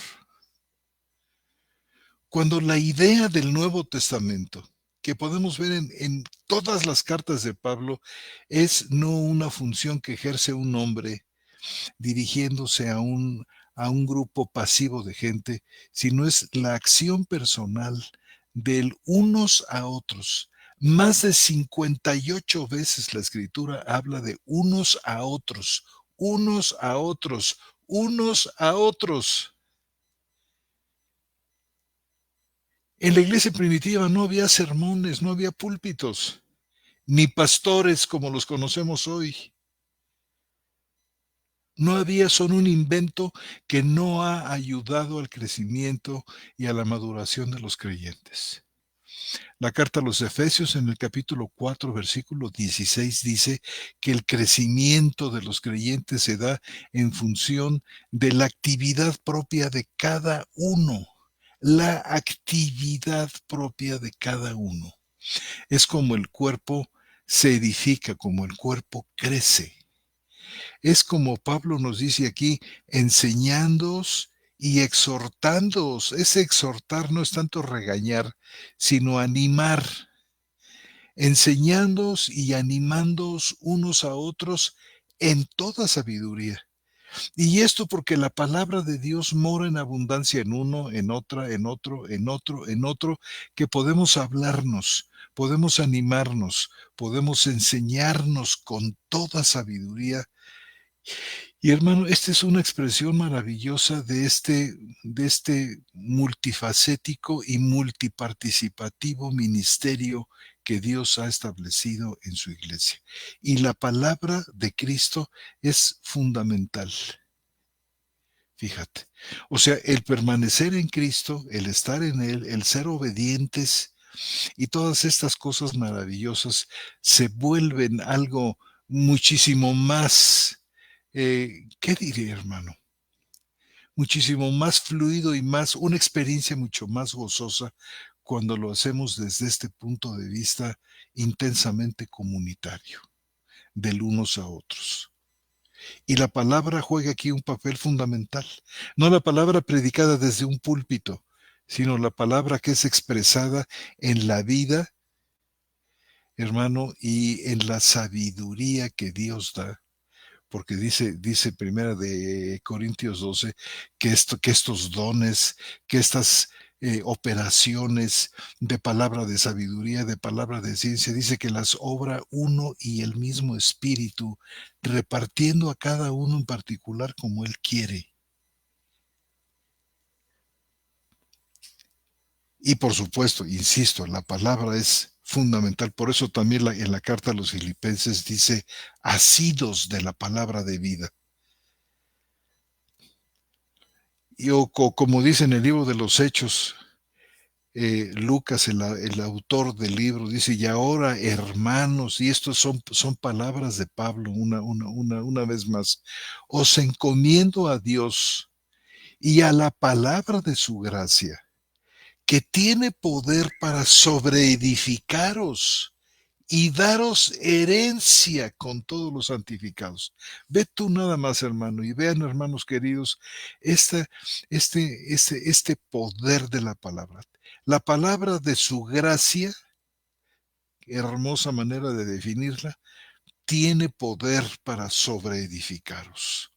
Cuando la idea del Nuevo Testamento, que podemos ver en todas las cartas de Pablo, es no una función que ejerce un hombre dirigiéndose a un grupo pasivo de gente, sino es la acción personal del unos a otros. Más de 58 veces la escritura habla de unos a otros, unos a otros, unos a otros. En la iglesia primitiva no había sermones, no había púlpitos, ni pastores como los conocemos hoy. No había, son un invento que no ha ayudado al crecimiento y a la maduración de los creyentes. La carta a los Efesios en el capítulo 4, versículo 16 dice que el crecimiento de los creyentes se da en función de la actividad propia de cada uno. La actividad propia de cada uno. Es como el cuerpo se edifica, como el cuerpo crece. Es como Pablo nos dice aquí, enseñándoos y exhortándoos. Ese exhortar no es tanto regañar, sino animar, enseñándoos y animándoos unos a otros en toda sabiduría. Y esto porque la palabra de Dios mora en abundancia en uno, en otra, en otro, en otro, en otro, que podemos hablarnos, podemos animarnos, podemos enseñarnos con toda sabiduría. Y hermano, esta es una expresión maravillosa de este multifacético y multiparticipativo ministerio que Dios ha establecido en su iglesia. Y la palabra de Cristo es fundamental. Fíjate. O sea, el permanecer en Cristo, el estar en Él, el ser obedientes y todas estas cosas maravillosas se vuelven algo muchísimo más, ¿qué diré, hermano? Muchísimo más fluido y más, una experiencia mucho más gozosa cuando lo hacemos desde este punto de vista intensamente comunitario, del unos a otros. Y la palabra juega aquí un papel fundamental. No la palabra predicada desde un púlpito, sino la palabra que es expresada en la vida, hermano, y en la sabiduría que Dios da. Porque dice primera de Corintios 12 que estos dones, que estas operaciones de palabra de sabiduría, de palabra de ciencia, dice que las obra uno y el mismo Espíritu, repartiendo a cada uno en particular como Él quiere. Y por supuesto, insisto, la palabra es fundamental. Por eso también en la carta a los Filipenses dice, asidos de la palabra de vida. Y como dice en el libro de los Hechos, Lucas, el autor del libro, dice, y ahora, hermanos, y estos son palabras de Pablo una vez más, os encomiendo a Dios y a la palabra de su gracia, que tiene poder para sobreedificaros y daros herencia con todos los santificados. Ve tú nada más, hermano, y vean, hermanos queridos, esta, este poder de la palabra. La palabra de su gracia, hermosa manera de definirla, tiene poder para sobreedificaros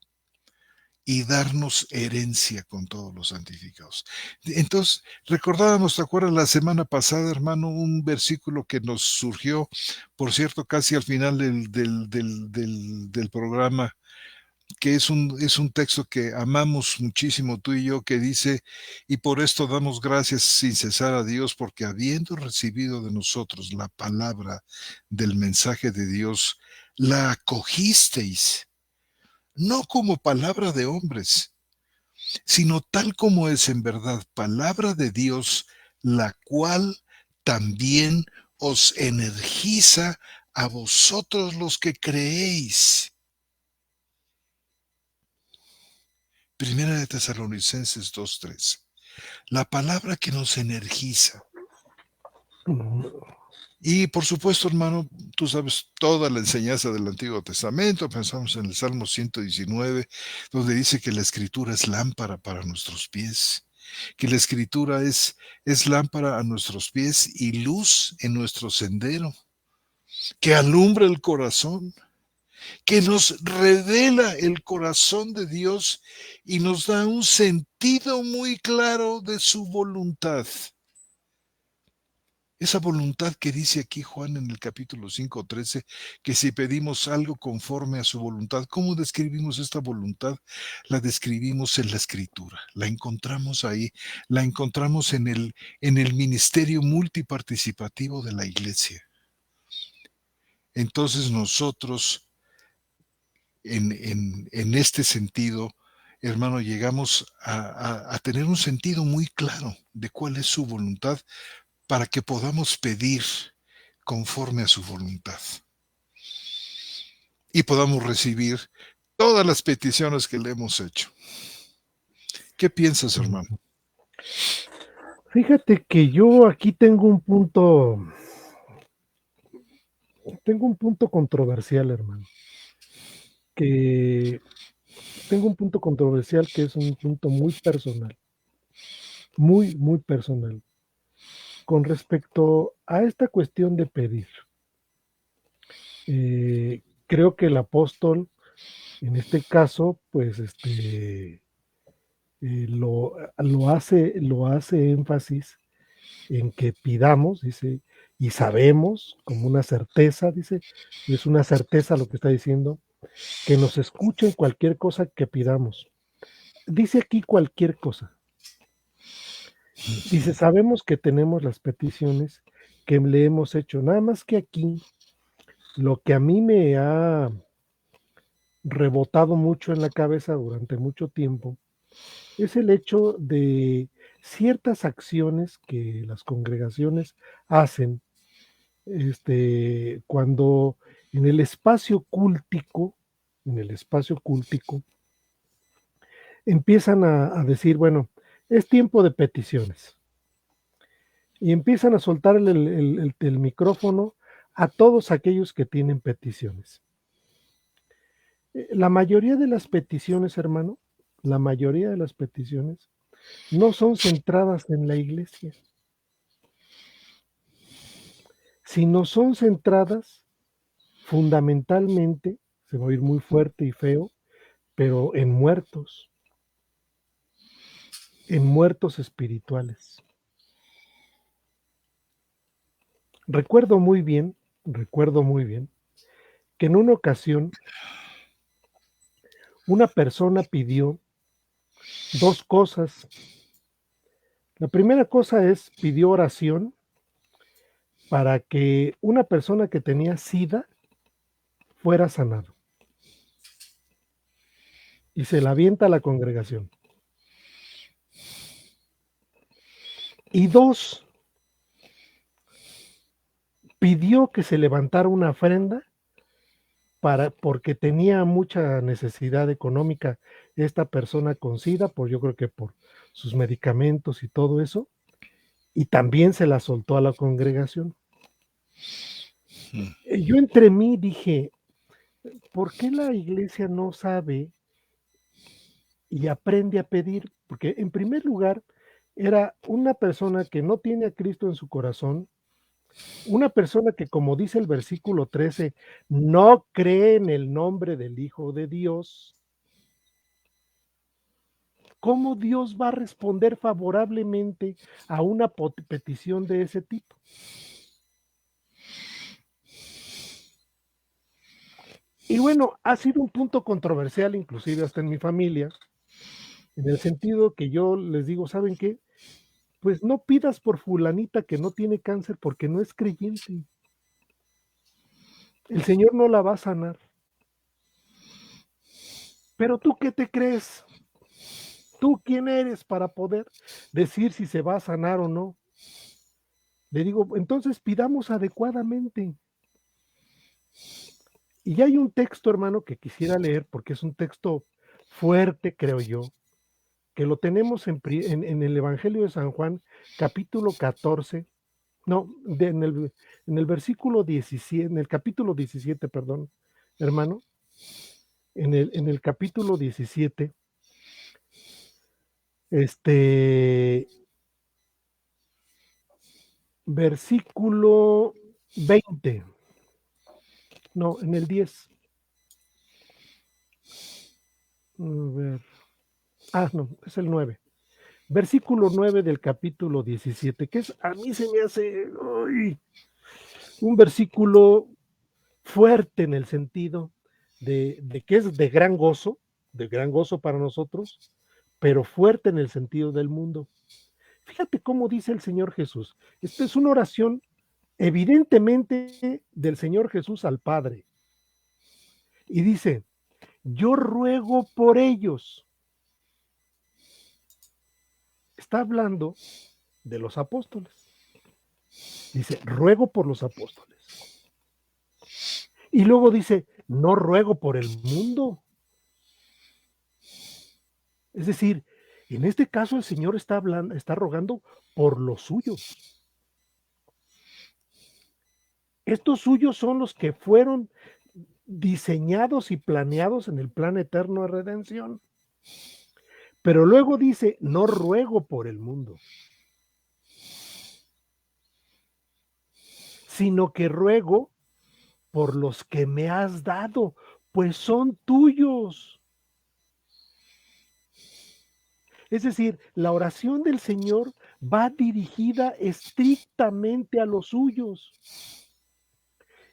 y darnos herencia con todos los santificados. Entonces, recordábamos, ¿te acuerdas la semana pasada, hermano, un versículo que nos surgió, por cierto, casi al final del programa, que es un texto que amamos muchísimo tú y yo, que dice, y por esto damos gracias sin cesar a Dios, porque habiendo recibido de nosotros la palabra del mensaje de Dios, la acogisteis, no como palabra de hombres, sino tal como es en verdad palabra de Dios, la cual también os energiza a vosotros los que creéis. Primera de Tesalonicenses 2:3. La palabra que nos energiza. Y por supuesto, hermano, tú sabes toda la enseñanza del Antiguo Testamento. Pensamos en el Salmo 119, donde dice que la escritura es lámpara para nuestros pies, que la escritura es lámpara a nuestros pies y luz en nuestro sendero, que alumbra el corazón, que nos revela el corazón de Dios y nos da un sentido muy claro de su voluntad. Esa voluntad que dice aquí Juan en el capítulo 5:13, que si pedimos algo conforme a su voluntad, ¿cómo describimos esta voluntad? La describimos en la Escritura, la encontramos ahí, la encontramos en el ministerio multiparticipativo de la Iglesia. Entonces nosotros, en este sentido, hermano, llegamos a tener un sentido muy claro de cuál es su voluntad para que podamos pedir conforme a su voluntad y podamos recibir todas las peticiones que le hemos hecho. ¿Qué piensas, hermano? Fíjate que yo aquí tengo un punto controversial, hermano. Que tengo un punto controversial que es un punto muy personal, muy, muy personal, con respecto a esta cuestión de pedir. Creo que el apóstol, en este caso, pues lo hace énfasis en que pidamos, dice, y sabemos como una certeza, dice, es una certeza lo que está diciendo, que nos escuchen cualquier cosa que pidamos. Dice aquí cualquier cosa. Dice, sabemos que tenemos las peticiones que le hemos hecho, nada más que aquí lo que a mí me ha rebotado mucho en la cabeza durante mucho tiempo es el hecho de ciertas acciones que las congregaciones hacen, cuando en el espacio cúltico, empiezan a decir, bueno, es tiempo de peticiones. Y empiezan a soltar el micrófono a todos aquellos que tienen peticiones. La mayoría de las peticiones, hermano, la mayoría de las peticiones no son centradas en la iglesia, sino son centradas fundamentalmente, se va a oír muy fuerte y feo, pero en muertos espirituales. Recuerdo muy bien que en una ocasión una persona pidió 2 cosas. La primera cosa pidió oración para que una persona que tenía SIDA fuera sanado. Y se la avienta a la congregación. Y 2, pidió que se levantara una ofrenda porque tenía mucha necesidad económica esta persona con SIDA, yo creo que por sus medicamentos y todo eso, y también se la soltó a la congregación. Yo entre mí dije, ¿por qué la iglesia no sabe y aprende a pedir? Porque en primer lugar, era una persona que no tiene a Cristo en su corazón, una persona que, como dice el versículo 13, no cree en el nombre del Hijo de Dios. ¿Cómo Dios va a responder favorablemente a una petición de ese tipo? Y bueno, ha sido un punto controversial, inclusive hasta en mi familia, en el sentido que yo les digo, ¿saben qué? Pues no pidas por fulanita que no tiene cáncer porque no es creyente. El Señor no la va a sanar. Pero tú, ¿qué te crees? ¿Tú quién eres para poder decir si se va a sanar o no? Le digo, entonces pidamos adecuadamente. Y hay un texto, hermano, que quisiera leer porque es un texto fuerte, creo yo, que lo tenemos en el Evangelio de San Juan, capítulo 14, no, en el versículo 17, en el capítulo 17, perdón, hermano, en el capítulo 17, versículo 20, no, en el 10. A ver. No, es el 9. Versículo 9 del capítulo 17, que a mí se me hace un versículo fuerte en el sentido de que es de gran gozo para nosotros, pero fuerte en el sentido del mundo. Fíjate cómo dice el Señor Jesús. Esta es una oración evidentemente del Señor Jesús al Padre. Y dice, yo ruego por ellos. Está hablando de los apóstoles. Dice, ruego por los apóstoles. Y luego dice, no ruego por el mundo. Es decir, en este caso el Señor está rogando por los suyos. Estos suyos son los que fueron diseñados y planeados en el plan eterno de redención. Pero luego dice, no ruego por el mundo, sino que ruego por los que me has dado, pues son tuyos. Es decir, la oración del Señor va dirigida estrictamente a los suyos.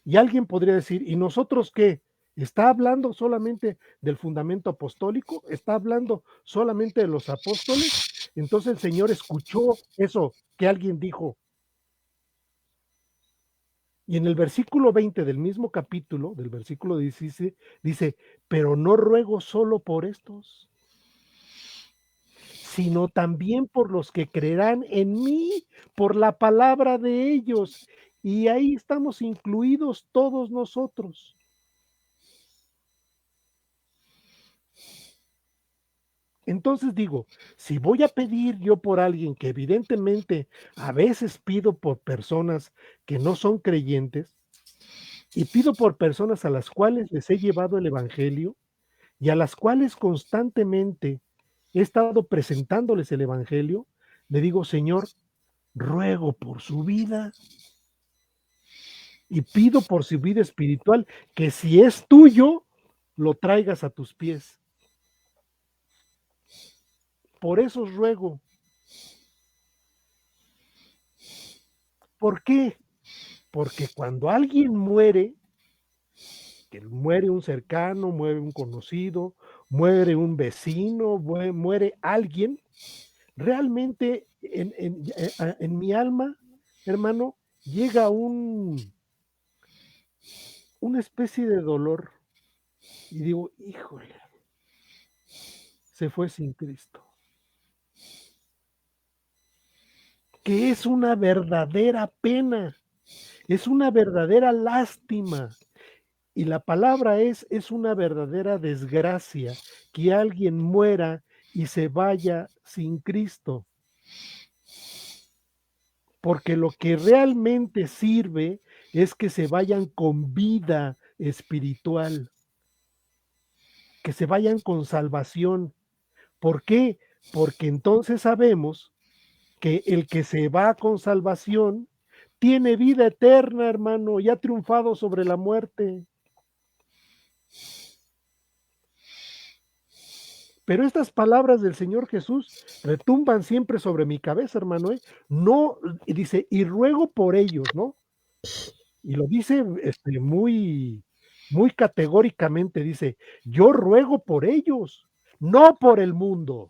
Y alguien podría decir, ¿y nosotros qué? ¿Está hablando solamente del fundamento apostólico? ¿Está hablando solamente de los apóstoles? Entonces el Señor escuchó eso que alguien dijo. Y en el versículo 20 del mismo capítulo, del versículo 16, dice, pero no ruego solo por estos. sino también por los que creerán en mí, por la palabra de ellos. Y ahí estamos incluidos todos nosotros. Entonces digo, si voy a pedir yo por alguien que evidentemente a veces pido por personas que no son creyentes y pido por personas a las cuales les he llevado el evangelio y a las cuales constantemente he estado presentándoles el evangelio, le digo, Señor, ruego por su vida y pido por su vida espiritual que si es tuyo, lo traigas a tus pies. Por eso os ruego. ¿Por qué? Porque cuando alguien muere, que muere un cercano, muere un conocido, muere un vecino, muere alguien, realmente en mi alma, hermano, llega una especie de dolor y digo, híjole, se fue sin Cristo. Que es una verdadera pena, es una verdadera lástima. Y la palabra es una verdadera desgracia que alguien muera y se vaya sin Cristo. Porque lo que realmente sirve es que se vayan con vida espiritual, que se vayan con salvación. ¿Por qué? Porque entonces sabemos que el que se va con salvación tiene vida eterna, hermano, y ha triunfado sobre la muerte. Pero estas palabras del Señor Jesús retumban siempre sobre mi cabeza, hermano, ¿eh? No, y dice, y ruego por ellos, ¿no? Y lo dice muy, muy categóricamente, dice, yo ruego por ellos, no por el mundo,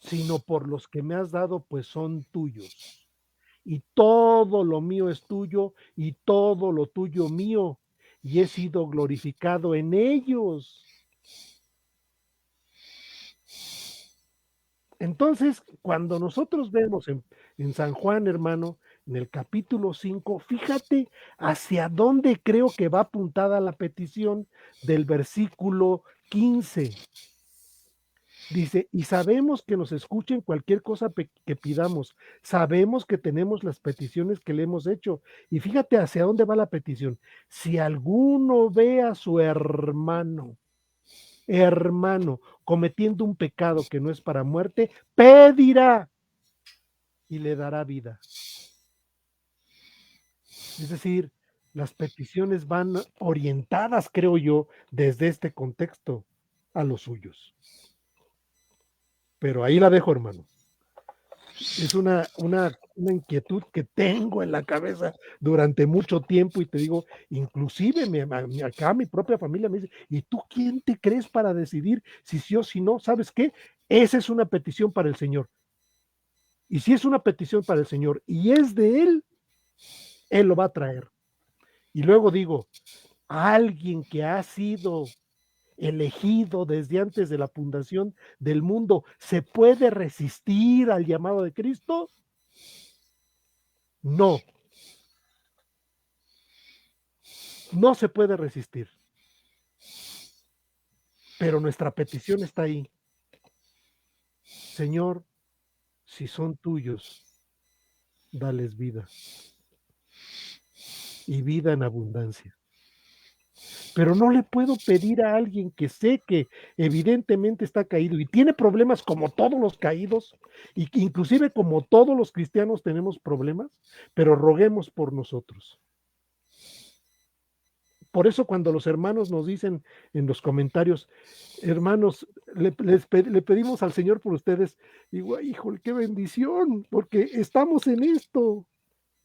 sino por los que me has dado, pues son tuyos. Y todo lo mío es tuyo y todo lo tuyo mío, y he sido glorificado en ellos. Entonces, cuando nosotros vemos en San Juan, hermano, en el capítulo 5, fíjate hacia dónde creo que va apuntada la petición del versículo 15. Dice, y sabemos que nos escuchen cualquier cosa que pidamos. Sabemos que tenemos las peticiones que le hemos hecho. Y fíjate hacia dónde va la petición. Si alguno ve a su hermano cometiendo un pecado que no es para muerte, pedirá y le dará vida. Es decir, las peticiones van orientadas, creo yo, desde este contexto a los suyos. Pero ahí la dejo, hermano. Es una inquietud que tengo en la cabeza durante mucho tiempo y te digo, inclusive acá mi propia familia me dice, ¿y tú quién te crees para decidir si sí o si no? ¿Sabes qué? Esa es una petición para el Señor. Y si es una petición para el Señor y es de Él, Él lo va a traer. Y luego digo, alguien que ha sido elegido desde antes de la fundación del mundo, ¿se puede resistir al llamado de Cristo? No, no se puede resistir. Pero nuestra petición está ahí. Señor, si son tuyos, dales vida. Y vida en abundancia. Pero no le puedo pedir a alguien que sé que evidentemente está caído y tiene problemas como todos los caídos, y que inclusive como todos los cristianos tenemos problemas, pero roguemos por nosotros. Por eso cuando los hermanos nos dicen en los comentarios, hermanos, le pedimos al Señor por ustedes, digo, híjole, qué bendición, porque estamos en esto.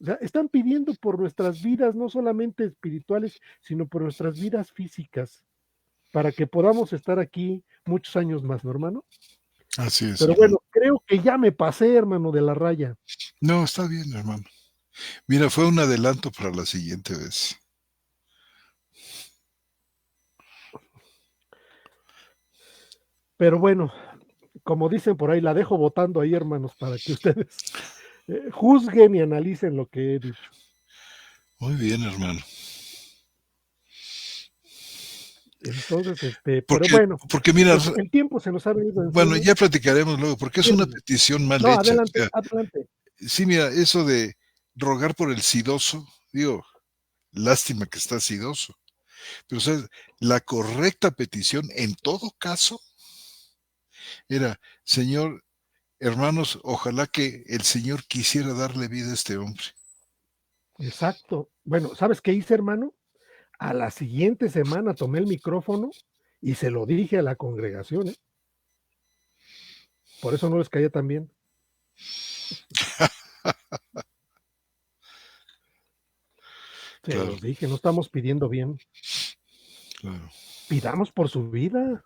O sea, están pidiendo por nuestras vidas, no solamente espirituales, sino por nuestras vidas físicas, para que podamos estar aquí muchos años más, ¿no, hermano? Así es, Pero hermano. bueno, creo que ya me pasé, hermano, de la raya. No, está bien, hermano. Mira, fue un adelanto para la siguiente vez. Pero bueno, como dicen por ahí, la dejo votando ahí, hermanos, para que ustedes juzguen y analicen lo que he dicho. Muy bien, hermano. Entonces, pero Porque, bueno, porque mira, pues el tiempo se nos ha venido bueno, encima. ya platicaremos luego, porque es Sí, una hermano. petición mal No, hecha. O adelante, sea, adelante. sí, mira, eso de rogar por el sidoso, digo, lástima que está sidoso, pero o sea, la correcta petición en todo caso era, Señor, hermanos, ojalá que el Señor quisiera darle vida a este hombre. Exacto. Bueno, ¿sabes qué hice, hermano? A la siguiente semana tomé el micrófono y se lo dije a la congregación, ¿eh? Por eso no les caía tan bien. Se Claro, los dije, no estamos pidiendo bien. claro, Pidamos por su vida,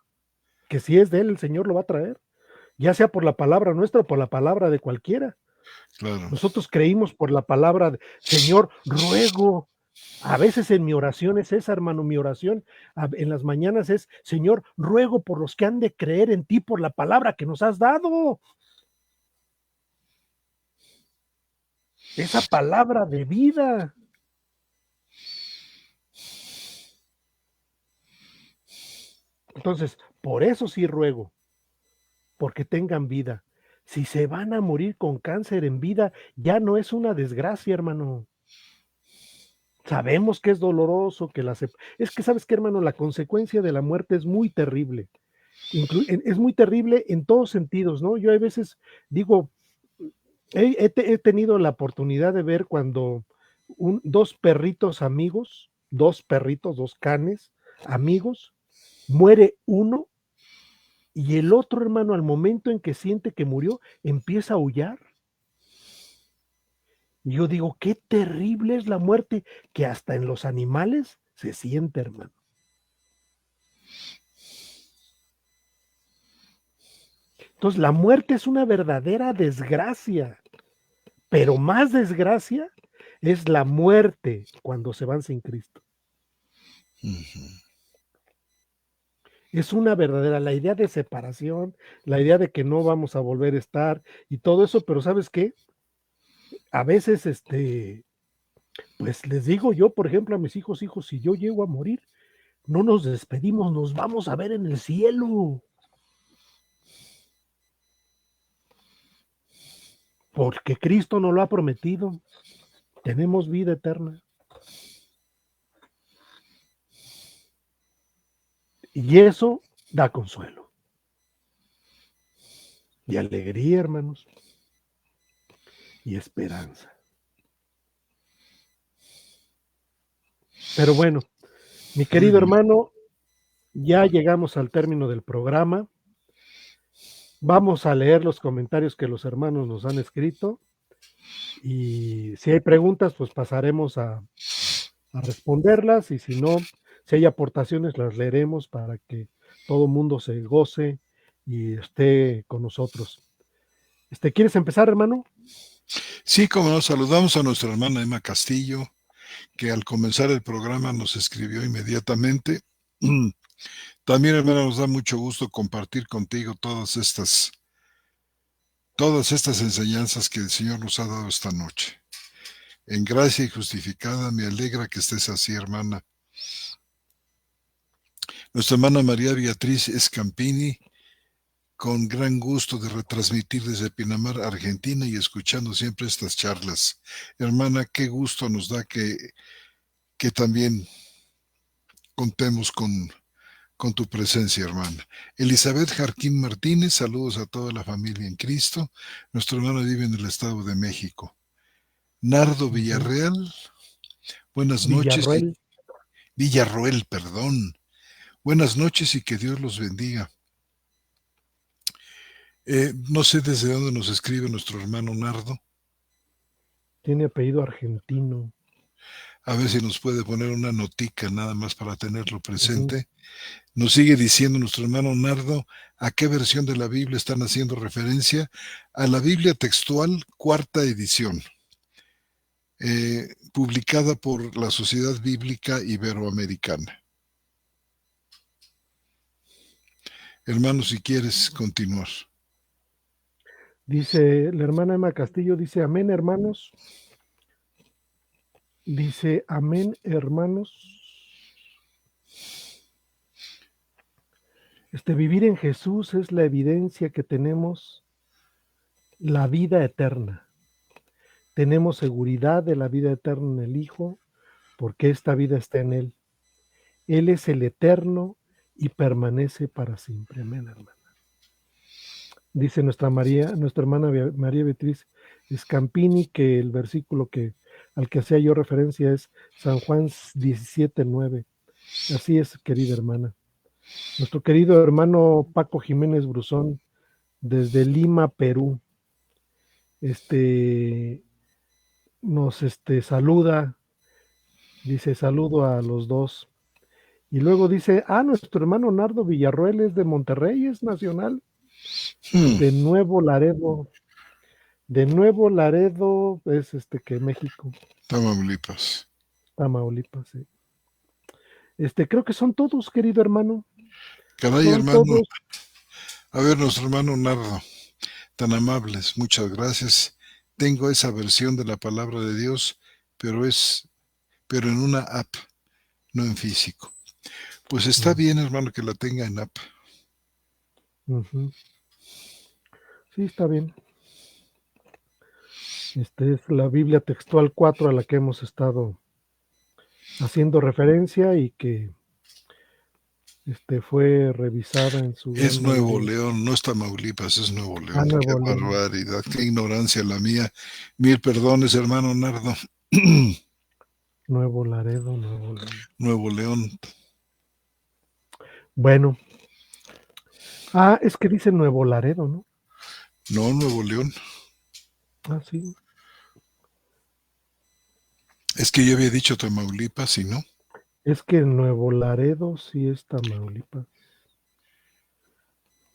que si es de él, el Señor lo va a traer, ya sea por la palabra nuestra o por la palabra de cualquiera. claro. Nosotros creímos por la palabra de Señor, ruego. A veces en mi oración es esa, hermano, mi oración en las mañanas es, Señor, ruego por los que han de creer en ti por la palabra que nos has dado. Esa palabra de vida. Entonces, por eso sí ruego, porque tengan vida. Si se van a morir con cáncer en vida, ya no es una desgracia, hermano. Sabemos que es doloroso, es que sabes qué, hermano, la consecuencia de la muerte es muy terrible. Es muy terrible en todos sentidos, ¿no? Yo a veces digo, he tenido la oportunidad de ver cuando dos perritos amigos, dos perritos, dos canes amigos, muere uno y el otro, hermano, al momento en que siente que murió, empieza a aullar. Y yo digo, qué terrible es la muerte, que hasta en los animales se siente, hermano. Entonces, la muerte es una verdadera desgracia, pero más desgracia es la muerte cuando se van sin Cristo. Ujú. Es una verdadera, la idea de separación, la idea de que no vamos a volver a estar y todo eso, pero ¿sabes qué? A veces, pues les digo yo, por ejemplo, a mis hijos, si yo llego a morir, no nos despedimos, nos vamos a ver en el cielo. Porque Cristo nos lo ha prometido. Tenemos vida eterna. Y eso da consuelo. Y alegría, hermanos. Y esperanza. Pero bueno, mi Muy querido bien. hermano, ya llegamos al término del programa. Vamos a leer los comentarios que los hermanos nos han escrito. Y si hay preguntas, pues pasaremos a responderlas. Y si no, si hay aportaciones, las leeremos para que todo mundo se goce y esté con nosotros. ¿Quieres empezar, hermano? Sí, como nos saludamos a nuestra hermana Emma Castillo, que al comenzar el programa nos escribió inmediatamente. También, hermana, nos da mucho gusto compartir contigo todas estas enseñanzas que el Señor nos ha dado esta noche. En gracia y justificada, me alegra que estés así, hermana. Nuestra hermana María Beatriz Escampini, con gran gusto de retransmitir desde Pinamar, Argentina, y escuchando siempre estas charlas. Hermana, qué gusto nos da que también contemos con tu presencia, hermana. Elizabeth Jarquín Martínez, saludos a toda la familia en Cristo. Nuestro hermano vive en el Estado de México. Nardo Uh-huh. Villarreal, buenas noches. Villarroel. Villarroel, perdón. Buenas noches y que Dios los bendiga. No sé desde dónde nos escribe nuestro hermano Nardo. Tiene apellido argentino. A ver si nos puede poner una notica nada más para tenerlo Uh-huh. presente. Nos sigue diciendo nuestro hermano Nardo a qué versión de la Biblia están haciendo referencia. A la Biblia textual, cuarta edición, publicada por la Sociedad Bíblica Iberoamericana. Hermano, si quieres continuar. Dice la hermana Emma Castillo, dice, amén, hermanos. Dice, amén, hermanos. Vivir en Jesús es la evidencia que tenemos la vida eterna. Tenemos seguridad de la vida eterna en el Hijo, porque esta vida está en Él. Él es el eterno y permanece para siempre. Amén, hermana. Dice nuestra hermana María Beatriz Scampini, que el versículo al que hacía yo referencia es San Juan 17:9. Así es, querida hermana. Nuestro querido hermano Paco Jiménez Bruzón, desde Lima, Perú, nos saluda, dice, saludo a los dos. Y luego dice, nuestro hermano Nardo Villarroel es de Monterrey, es nacional, de Nuevo Laredo. De Nuevo Laredo es que México. Tamaulipas. Tamaulipas, sí. Creo que son todos, querido hermano. Caray, son hermano. Todos. A ver, nuestro hermano Nardo, tan amables, muchas gracias. Tengo esa versión de la palabra de Dios, pero en una app, no en físico. Pues está bien, hermano, que la tenga en app. Sí, está bien. Es la Biblia textual 4 a la que hemos estado haciendo referencia y que fue revisada en su Es gran Nuevo mayoría. León, no es Tamaulipas, es Nuevo León. Nuevo Qué León. barbaridad, qué ignorancia la mía. Mil perdones, hermano Nardo. Nuevo Laredo, Nuevo León. Nuevo León. Bueno. Es que dice Nuevo Laredo, ¿no? No, Nuevo León. Sí. Es que yo había dicho Tamaulipas y no. Es que Nuevo Laredo sí es Tamaulipas.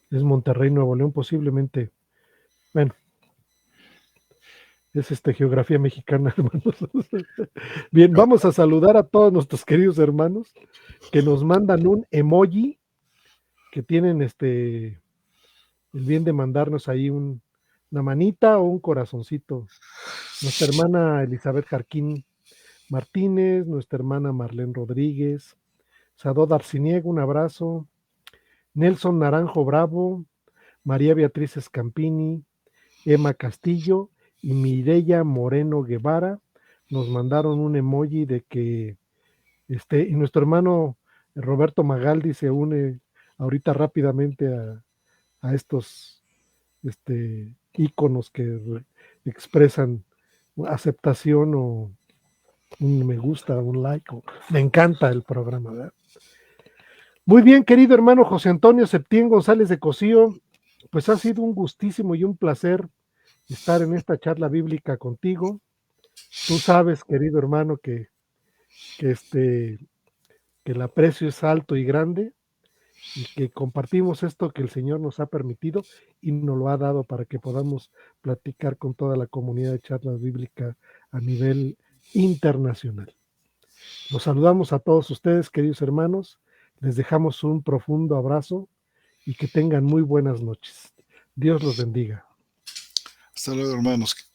Es Monterrey, Nuevo León, posiblemente. Bueno, es geografía mexicana, hermanos. Bien, vamos a saludar a todos nuestros queridos hermanos que nos mandan un emoji, que tienen el bien de mandarnos ahí una manita o un corazoncito. Nuestra hermana Elizabeth Jarquín Martínez, nuestra hermana Marlene Rodríguez, Sadod Arciniega, un abrazo. Nelson Naranjo Bravo, María Beatriz Scampini, Emma Castillo y Mireya Moreno Guevara nos mandaron un emoji de que y nuestro hermano Roberto Magaldi se une ahorita rápidamente a estos íconos que expresan aceptación o un me gusta, un like. Me encanta el programa, ¿verdad? Muy bien, querido hermano José Antonio Septién González de Cosío, pues ha sido un gustísimo y un placer estar en esta charla bíblica contigo. Tú sabes, querido hermano, que el aprecio es alto y grande y que compartimos esto que el Señor nos ha permitido y nos lo ha dado para que podamos platicar con toda la comunidad de charlas bíblicas a nivel internacional. Los saludamos a todos ustedes, queridos hermanos. Les dejamos un profundo abrazo y que tengan muy buenas noches. Dios los bendiga. Hasta luego, hermanos.